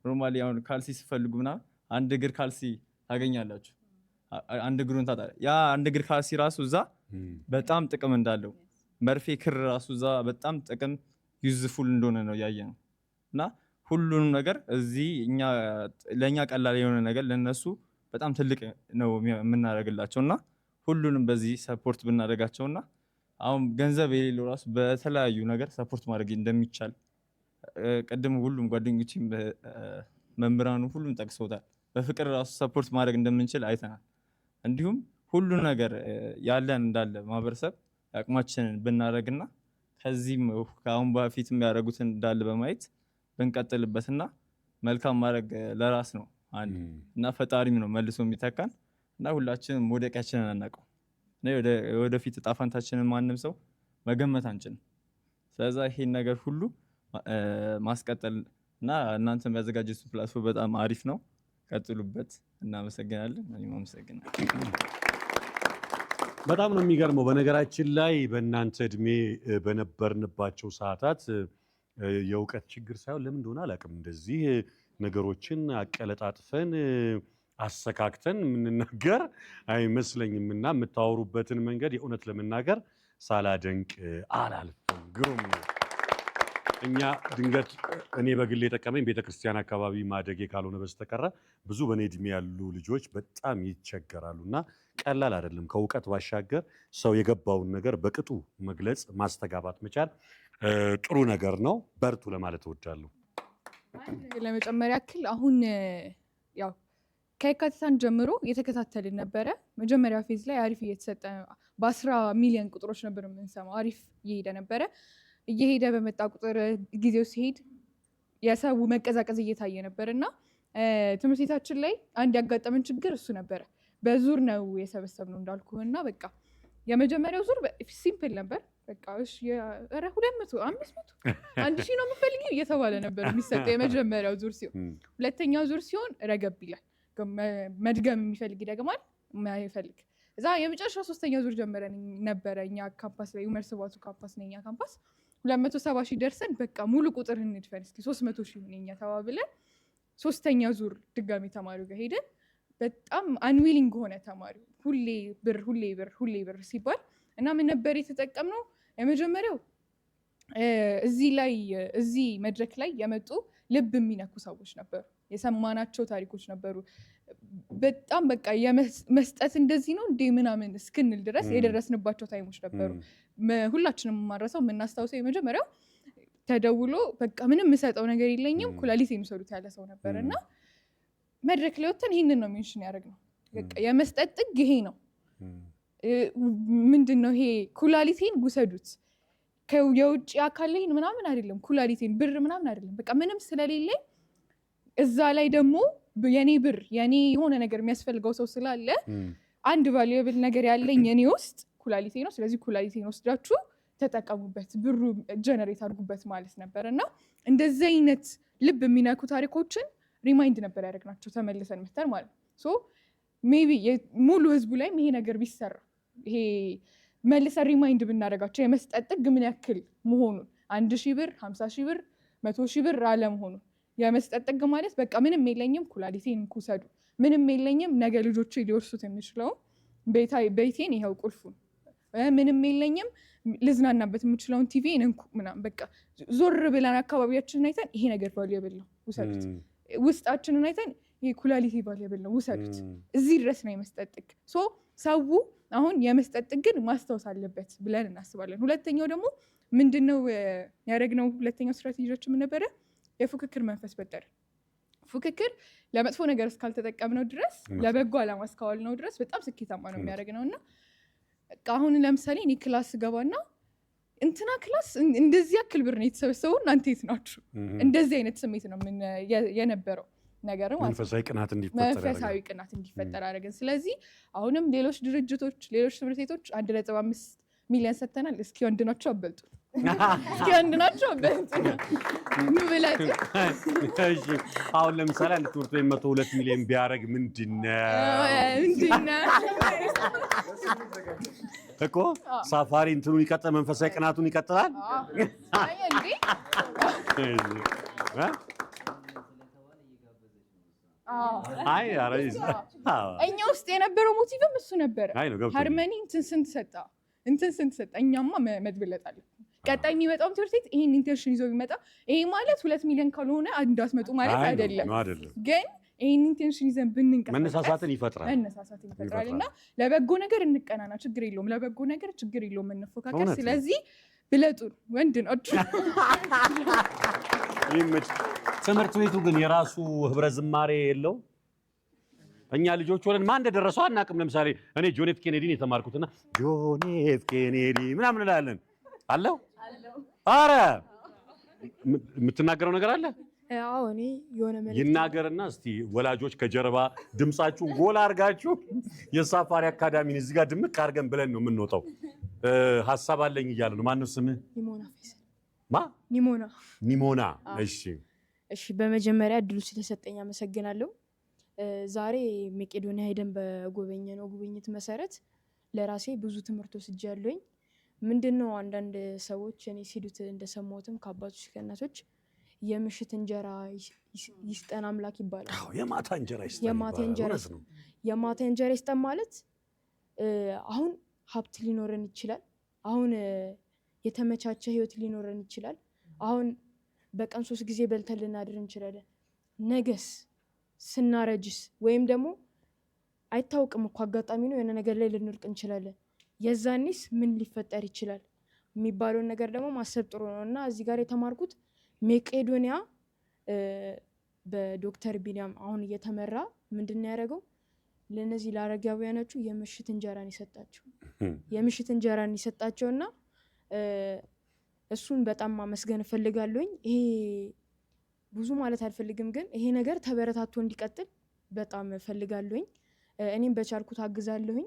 ኖርማሊ አሁን ካልሲ ሲፈልጉ ምናምን አንድ እግር ካልሲ ታገኛላችሁ። አንድ እግሩን ያ አንድ እግር ካልሲ ራሱ እዛ በጣም ጥቅም እንዳለው መርፌ ክር ራሱ እዛ በጣም ጥቅም ዩዝፉል እንደሆነ ነው ያየነው። እና ሁሉንም ነገር እዚህ ለእኛ ቀላል የሆነ ነገር ለነሱ በጣም ትልቅ ነው የምናደርግላቸው እና ሁሉንም በዚህ ሰፖርት ብናደርጋቸውና አሁን ገንዘብ የሌለው ራሱ በተለያዩ ነገር ሰፖርት ማድረግ እንደሚቻል ቅድም ሁሉም ጓደኞች መምህራኑ ሁሉም ጠቅሰውታል። በፍቅር ራሱ ሰፖርት ማድረግ እንደምንችል አይተናል። እንዲሁም ሁሉ ነገር ያለን እንዳለ ማህበረሰብ አቅማችንን ብናደርግና ከዚህም ከአሁን በፊት የሚያደርጉትን እንዳለ በማየት ብንቀጥልበትና መልካም ማድረግ ለራስ ነው እና ፈጣሪም ነው መልሶ የሚተካን እና ሁላችንም መውደቂያችንን አናውቀው እና ወደፊት እጣ ፈንታችንን ማንም ሰው መገመት አንችልም። ስለዚህ ይሄን ነገር ሁሉ ማስቀጠል እና እናንተ የሚያዘጋጁት ፕላትፎርም በጣም አሪፍ ነው፣ ቀጥሉበት። እናመሰግናለን። እኔም አመሰግናለሁ። በጣም ነው የሚገርመው። በነገራችን ላይ በእናንተ እድሜ በነበርንባቸው ሰዓታት የእውቀት ችግር ሳይሆን ለምን እንደሆነ አላውቅም እንደዚህ ነገሮችን አቀለጣጥፈን አሰካክተን የምንናገር አይመስለኝም እና የምታወሩበትን መንገድ የእውነት ለመናገር ሳላደንቅ አላልፍም። ግሩም ነው። እኛ ድንገት እኔ በግል የጠቀመኝ ቤተክርስቲያን አካባቢ ማደጌ ካልሆነ በስተቀረ ብዙ በእኔ እድሜ ያሉ ልጆች በጣም ይቸገራሉ እና ቀላል አይደለም። ከእውቀት ባሻገር ሰው የገባውን ነገር በቅጡ መግለጽ ማስተጋባት መቻል ጥሩ ነገር ነው። በርቱ ለማለት እወዳለሁ። ለመጨመር ያክል አሁን ያው ከየካቲት አንድ ጀምሮ እየተከታተልን ነበረ። መጀመሪያ ፌዝ ላይ አሪፍ እየተሰጠ በ10 ሚሊዮን ቁጥሮች ነበር የምንሰማው። አሪፍ እየሄደ ነበረ። እየሄደ በመጣ ቁጥር ጊዜው ሲሄድ የሰው መቀዛቀዝ እየታየ ነበር እና ትምህርት ቤታችን ላይ አንድ ያጋጠመን ችግር እሱ ነበረ። በዙር ነው የሰበሰብነው እንዳልኩ እና በቃ የመጀመሪያው ዙር ሲምፕል ነበር። በቃ እሺ 200 500 1000 ነው የምፈልጊው እየተባለ ነበር የሚሰጠው የመጀመሪያው ዙር ሲሆን፣ ሁለተኛው ዙር ሲሆን ረገብ ይላል። መድገም የሚፈልግ ይደግማል፣ የማይፈልግ እዛ የመጨረሻው ሶስተኛው ዙር ጀመረን ነበረ እኛ ካምፓስ ላይ ዩመር ስባቱ ካምፓስ ነው። እኛ ካምፓስ 270,000 ደርሰን በቃ ሙሉ ቁጥር እንድፈን እስኪ 300,000 ሆነ እኛ ተባብለን ሶስተኛ ዙር ድጋሚ ተማሪው ጋር ሄደን በጣም አንዊሊንግ ሆነ ተማሪው ሁሌ ብር ሲባል እና ምን ነበር የተጠቀምነው? የመጀመሪያው እዚህ መድረክ ላይ የመጡ ልብ የሚነኩ ሰዎች ነበሩ። የሰማናቸው ታሪኮች ነበሩ። በጣም በቃ መስጠት እንደዚህ ነው እንዴ ምናምን እስክንል ድረስ የደረስንባቸው ታይሞች ነበሩ። ሁላችንም የማረሰው የምናስታውሰው የመጀመሪያው ተደውሎ በቃ ምንም የምሰጠው ነገር የለኝም ኩላሊት የሚሰሩት ያለ ሰው ነበር እና መድረክ ላይ ወጥተን ይህንን ነው ሜንሽን ያደረግነው። በቃ የመስጠት ጥግ ይሄ ነው። ምንድን ነው ይሄ? ኩላሊቴን ውሰዱት፣ የውጭ አካል ላይ ምናምን አይደለም፣ ኩላሊቴን ብር ምናምን አይደለም። በቃ ምንም ስለሌለኝ እዛ ላይ ደግሞ የኔ ብር የኔ የሆነ ነገር የሚያስፈልገው ሰው ስላለ አንድ ቫልዩብል ነገር ያለኝ የኔ ውስጥ ኩላሊቴ ነው። ስለዚህ ኩላሊቴን ወስዳችሁ ተጠቀሙበት፣ ብሩ ጀነሬት አድርጉበት ማለት ነበር እና እንደዚህ አይነት ልብ የሚነኩ ታሪኮችን ሪማይንድ ነበር ያደረግናቸው ተመልሰን መተን ማለት ነው። ሶ ሜቢ ሙሉ ህዝቡ ላይም ይሄ ነገር ቢሰራ ይሄ መልሰን ሪማይንድ ብናደርጋቸው የመስጠት ጥግ ምን ያክል መሆኑን 1,000 ብር 50,000 ብር 100,000 ብር አለመሆኑን የመስጠት ጥግ ማለት በቃ ምንም የለኝም ኩላሊቴን ኩሰዱ፣ ምንም የለኝም ነገ ልጆቼ ሊወርሱት የሚችለው ቤቴን ይኸው ቁልፉን፣ ምንም የለኝም ልዝናናበት የምችለውን ቲቪን እንኩ ምናምን በቃ ዞር ብለን አካባቢያችንን አይተን ይሄ ነገር ቫልዩብል ነው ውሰዱት፣ ውስጣችንን አይተን ይሄ ኩላሊቴ ቫልዩብል ነው ውሰዱት። እዚህ ድረስ ነው የመስጠት ጥግ። ሶ ሰው አሁን የመስጠት ጥግን ማስታወስ አለበት ብለን እናስባለን። ሁለተኛው ደግሞ ምንድነው ያደረግነው? ሁለተኛው ስትራቴጂዎች ምን ነበረ? የፉክክር መንፈስ ፈጠረ። ፉክክር ለመጥፎ ነገር እስካልተጠቀምነው ድረስ ለበጎ ዓላማ እስካዋልነው ድረስ በጣም ስኬታማ ነው የሚያደርግነው እና አሁን ለምሳሌ እኔ ክላስ ገባና እንትና ክላስ እንደዚህ ያክል ብር ነው የተሰበሰበው እናንተ የት ናችሁ? እንደዚህ አይነት ስሜት ነው የነበረው ነገር ማለት መንፈሳዊ ቅናት እንዲፈጠር አደረግን። ስለዚህ አሁንም ሌሎች ድርጅቶች ሌሎች ትምህርት ቤቶች 1.5 ሚሊዮን ሰጥተናል። እስኪ ወንድ ናቸው አበልጡ፣ እስኪ ወንድ ናቸው አበልጡ ምብለጥ። አሁን ለምሳሌ አንድ ትምህርት ቤት 102 ሚሊዮን ቢያደርግ ምንድነው? እኮ ሳፋሪ እንትኑን ይቀጥላል፣ መንፈሳዊ ቅናቱን ይቀጥላል። አይ እንዴ አይ ኧረ እኛ ውስጥ የነበረው ሞቲቭም እሱ ነበረ። ሃርመኒ እንትን ስንት ሰጠ እኛማ መድብለጥ አለ። ቀጣይ የሚመጣው ትምህርት ቤት ይሄን ኢንቴንሽን ይዞ ቢመጣ ይሄ ማለት 2 ሚሊዮን ካልሆነ እንዳትመጡ ማለት አይደለም። ግን ይሄን ኢንቴንሽን ይዘን ብንንቀሳቀስ መነሳሳትን ይፈጥራል እና ለበጎ ነገር እንቀናና፣ ችግር የለውም። ለበጎ ነገር ችግር የለውም እንፎካከር። ስለዚህ ብለጡን ወንድ ነው። ትምህርት ቤቱ ግን የራሱ ህብረ ዝማሬ የለው። እኛ ልጆች ሆነን ማን እንደደረሰው አናውቅም። ለምሳሌ እኔ ጆን ኤፍ ኬኔዲን የተማርኩትና ጆን ኤፍ ኬኔዲ ምናምን እንላለን። አለው አረ የምትናገረው ነገር አለ? አዎ እኔ የሆነ መልእክት ይናገርና እስቲ ወላጆች ከጀርባ ድምጻችሁን ጎላ አድርጋችሁ የሳፋሪ አካዳሚን እዚህ ጋር ድምቅ አድርገን ብለን ነው የምንወጣው። ሀሳብ አለኝ እያለ ነው። ማነው ስምህ? ኒሞና ፌሰል። ማ? ኒሞና። እሺ እሺ፣ በመጀመሪያ እድሉ ስለሰጠኝ አመሰግናለሁ። ዛሬ መቄዶንያ ሄደን በጎበኘነው ጉብኝት መሰረት ለራሴ ብዙ ትምህርት ወስጃለሁኝ። ምንድነው አንዳንድ ሰዎች እኔ ሲሉት እንደሰማሁትም ከአባቶች ከእናቶች የምሽት እንጀራ ይስጠን አምላክ ይባላል። አዎ የማታ እንጀራ ይስጠን። የማታ እንጀራ ይስጠን ማለት አሁን ሀብት ሊኖረን ይችላል። አሁን የተመቻቸ ህይወት ሊኖረን ይችላል። አሁን በቀን 3 ጊዜ በልተን ልናድር እንችላለን። ነገስ ስናረጅስ ወይም ደግሞ አይታወቅም እኮ አጋጣሚ ነው የሆነ ነገር ላይ ልንወድቅ እንችላለን። የዛኔስ ምን ሊፈጠር ይችላል የሚባለውን ነገር ደግሞ ማሰብ ጥሩ ነው እና እዚህ ጋር የተማርኩት መቄዶንያ በዶክተር ቢኒያም አሁን እየተመራ ምንድን ነው ያደረገው ለነዚህ ለአረጋውያኖቹ የምሽት እንጀራን ይሰጣቸውና እሱን በጣም ማመስገን እፈልጋለሁኝ። ይሄ ብዙ ማለት አልፈልግም፣ ግን ይሄ ነገር ተበረታቶ እንዲቀጥል በጣም እፈልጋለሁኝ። እኔም በቻልኩት አግዛለሁኝ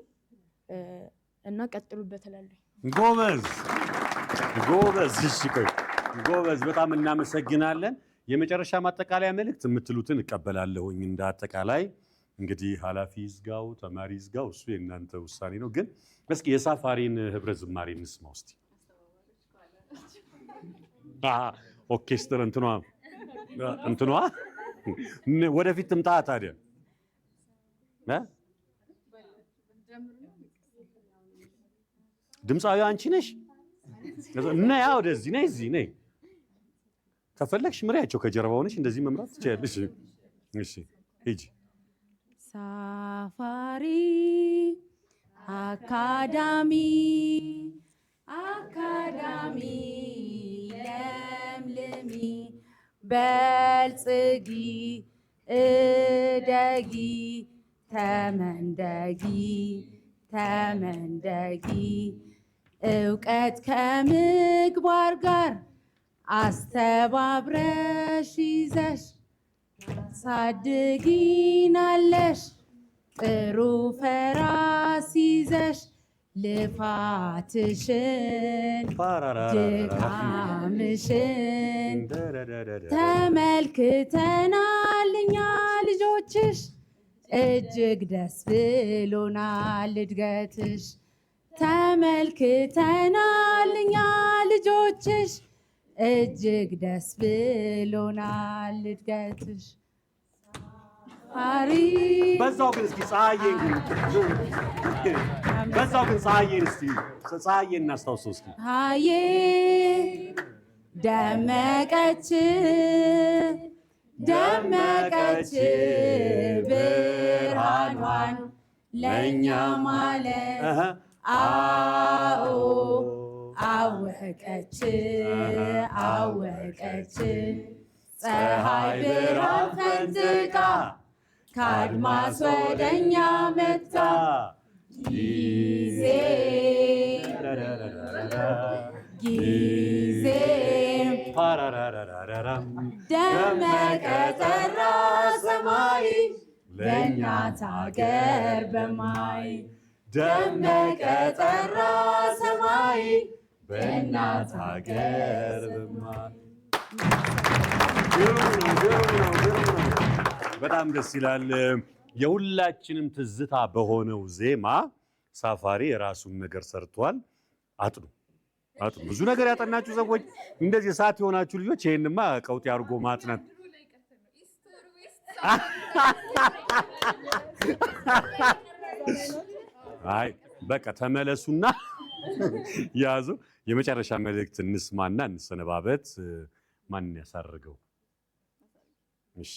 እና ቀጥሉበት እላለሁ። ጎበዝ። እሺ ቆይ ጎበዝ፣ በጣም እናመሰግናለን። የመጨረሻ ማጠቃለያ መልእክት የምትሉትን እቀበላለሁኝ። እንደ አጠቃላይ እንግዲህ ኃላፊ ይዝጋው ተማሪ ይዝጋው እሱ የእናንተ ውሳኔ ነው። ግን እስኪ የሳፋሪን ህብረ ዝማሬ እንስማው እስቲ። ኦርኬስትር እንትኗ ወደፊት ትምጣ ታዲያ ድምፃዊ አንቺ ነሽ። ነይ ወደዚህ ነይ፣ እዚህ ነይ። ከፈለግሽ ምሪያቸው ከጀርባ ሆነሽ እንደዚህ መምራት ትችያለሽ። እሺ ሂጂ። ሳፋሪ አካዳሚ ለምልሚ በልጽጊ እደጊ ተመንደጊ እውቀት ከምግባር ጋር አስተባብረሽ ይዘሽ ሳድጊናለሽ ጥሩ ፈራስ ይዘሽ ልፋትሽን ድካምሽን ተመልክተናል እኛ ልጆችሽ እጅግ ደስ ብሎናል እድገትሽ። ተመልክተናል እኛ ልጆችሽ እጅግ ደስ ብሎናል እድገትሽ። በዛው ግን እስኪ ፀሐዬን እናስታውሰው እስኪ። ፀሐዬ ደመቀች ብርሃኗን ለእኛ ማለት አዎ አወቀች ፀሐይ ብርሃን ፈንጥቃ ከአድማስ ወደኛ መጣ ጊዜ ደመቀ ጠራ ሰማይ በእናት ሀገር በማይ ደመቀ ጠራ ሰማይ በእናት ሀገር በማይ። በጣም ደስ ይላል። የሁላችንም ትዝታ በሆነው ዜማ ሳፋሪ የራሱን ነገር ሰርቷል። አጥኑ ብዙ ነገር ያጠናችሁ ሰዎች እንደዚህ ሰዓት የሆናችሁ ልጆች ይሄንማ ቀውጥ ያርጎ ማጥናት አይ በቃ ተመለሱና ያዙ። የመጨረሻ መልእክት እንስማና እንሰነባበት። ማንን ያሳርገው? እሺ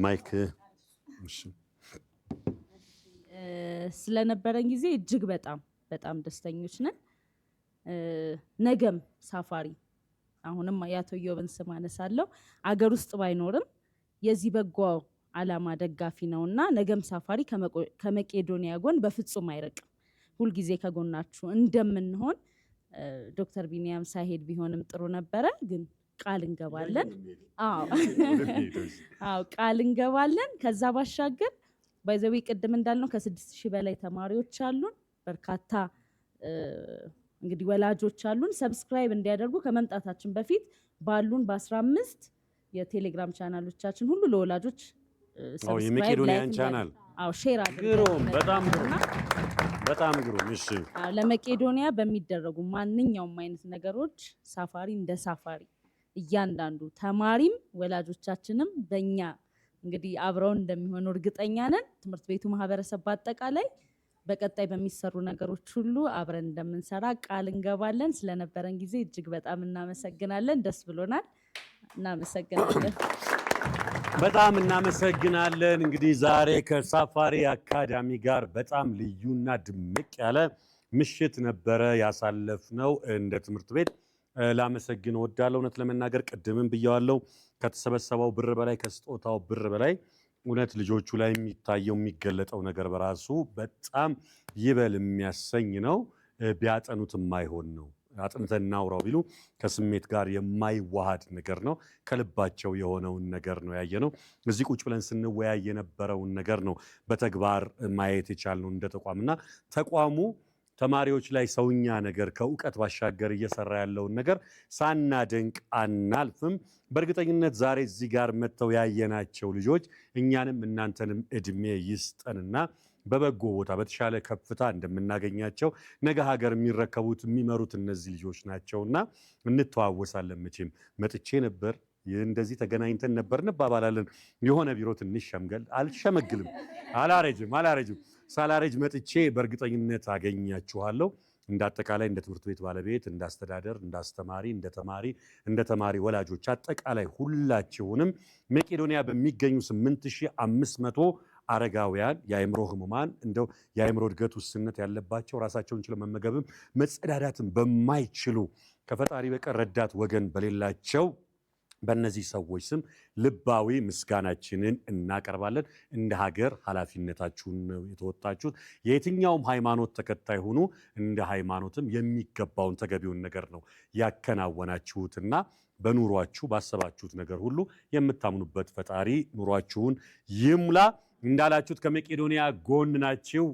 ማይክ። እሺ ስለነበረን ጊዜ እጅግ በጣም ደስተኞች ነን። ነገም ሳፋሪ አሁንም የአቶ ኢዮብን ስም አነሳለሁ። አገር ውስጥ ባይኖርም የዚህ በጎ ዓላማ ደጋፊ ነውና ነገም ሳፋሪ ከመቄዶንያ ጎን በፍጹም አይርቅም። ሁልጊዜ ከጎናችሁ እንደምንሆን ዶክተር ቢኒያም ሳይሄድ ቢሆንም ጥሩ ነበረ፣ ግን ቃል እንገባለን። ቃል እንገባለን። ከዛ ባሻገር ባይዘዊ ቅድም እንዳልነው ከ6000 በላይ ተማሪዎች አሉን። በርካታ እንግዲህ ወላጆች አሉን። ሰብስክራይብ እንዲያደርጉ ከመምጣታችን በፊት ባሉን በ15 የቴሌግራም ቻናሎቻችን ሁሉ ለወላጆች የመቄዶንያን ቻናል ሼር አድርጉ። በጣም ግሩም። እሺ ለመቄዶንያ በሚደረጉ ማንኛውም አይነት ነገሮች ሳፋሪ እንደ ሳፋሪ እያንዳንዱ ተማሪም ወላጆቻችንም በእኛ እንግዲህ አብረውን እንደሚሆኑ እርግጠኛ ነን። ትምህርት ቤቱ ማህበረሰብ በአጠቃላይ በቀጣይ በሚሰሩ ነገሮች ሁሉ አብረን እንደምንሰራ ቃል እንገባለን። ስለነበረን ጊዜ እጅግ በጣም እናመሰግናለን። ደስ ብሎናል። እናመሰግናለን። በጣም እናመሰግናለን። እንግዲህ ዛሬ ከሳፋሪ አካዳሚ ጋር በጣም ልዩና ድምቅ ያለ ምሽት ነበረ ያሳለፍነው እንደ ትምህርት ቤት። ላመሰግን እወዳለሁ። እውነት ለመናገር ቅድምም ብያዋለሁ፣ ከተሰበሰበው ብር በላይ ከስጦታው ብር በላይ እውነት ልጆቹ ላይ የሚታየው የሚገለጠው ነገር በራሱ በጣም ይበል የሚያሰኝ ነው። ቢያጠኑት የማይሆን ነው። አጥንተን እናውራው ቢሉ ከስሜት ጋር የማይዋሃድ ነገር ነው። ከልባቸው የሆነውን ነገር ነው ያየነው። እዚህ ቁጭ ብለን ስንወያይ የነበረውን ነገር ነው በተግባር ማየት የቻልነው እንደ ተቋምና ተቋሙ ተማሪዎች ላይ ሰውኛ ነገር ከእውቀት ባሻገር እየሰራ ያለውን ነገር ሳናደንቅ አናልፍም። በእርግጠኝነት ዛሬ እዚህ ጋር መጥተው ያየናቸው ልጆች እኛንም እናንተንም እድሜ ይስጠንና በበጎ ቦታ በተሻለ ከፍታ እንደምናገኛቸው ነገ ሀገር የሚረከቡት የሚመሩት እነዚህ ልጆች ናቸውና እንተዋወሳለን። መቼም መጥቼ ነበር እንደዚህ ተገናኝተን ነበር እንባባላለን። የሆነ ቢሮ ትንሽ ሸምገል አልሸመግልም፣ አላረጅም። ሳላረጅ መጥቼ በእርግጠኝነት አገኛችኋለሁ። እንዳጠቃላይ እንደ ትምህርት ቤት ባለቤት፣ እንዳስተዳደር፣ እንዳስተማሪ፣ እንደ ተማሪ ወላጆች አጠቃላይ ሁላችሁንም መቄዶንያ በሚገኙ 8500 አረጋውያን የአእምሮ ህሙማን እንደው የአእምሮ እድገት ውስንነት ያለባቸው ራሳቸውን ችለው መመገብም መጸዳዳትም በማይችሉ ከፈጣሪ በቀር ረዳት ወገን በሌላቸው በእነዚህ ሰዎች ስም ልባዊ ምስጋናችንን እናቀርባለን። እንደ ሀገር ኃላፊነታችሁን የተወጣችሁት የየትኛውም ሃይማኖት ተከታይ ሆኑ እንደ ሃይማኖትም የሚገባውን ተገቢውን ነገር ነው ያከናወናችሁትና በኑሯችሁ ባሰባችሁት ነገር ሁሉ የምታምኑበት ፈጣሪ ኑሯችሁን ይሙላ። እንዳላችሁት ከመቄዶንያ ጎን ናችሁ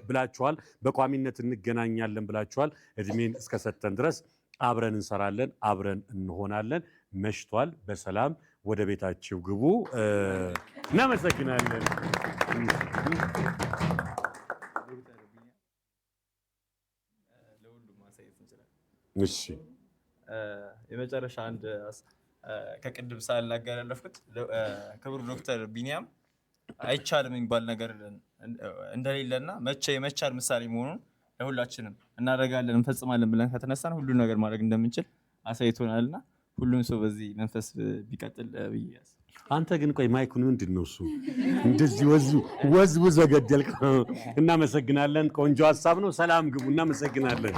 ብላችኋል። በቋሚነት እንገናኛለን ብላችኋል። እድሜን እስከሰጠን ድረስ አብረን እንሰራለን፣ አብረን እንሆናለን። መሽቷል። በሰላም ወደ ቤታችሁ ግቡ። እናመሰግናለን። እሺ የመጨረሻ አንድ ከቅድም ሳልናገር ያለፍኩት ክቡር ዶክተር ቢኒያም አይቻልም የሚባል ነገር እንደሌለና የመቻል ምሳሌ መሆኑን ለሁላችንም እናደርጋለን እንፈጽማለን ብለን ከተነሳን ሁሉ ነገር ማድረግ እንደምንችል አሳይቶናልና ሁሉም ሰው በዚህ መንፈስ ቢቀጥል ብዬ አንተ ግን ቆይ ማይኩን ምንድን ነው እሱ እንደዚህ ወዝውዘ ገደልክ። እናመሰግናለን። ቆንጆ ሀሳብ ነው። ሰላም ግቡ። እናመሰግናለን።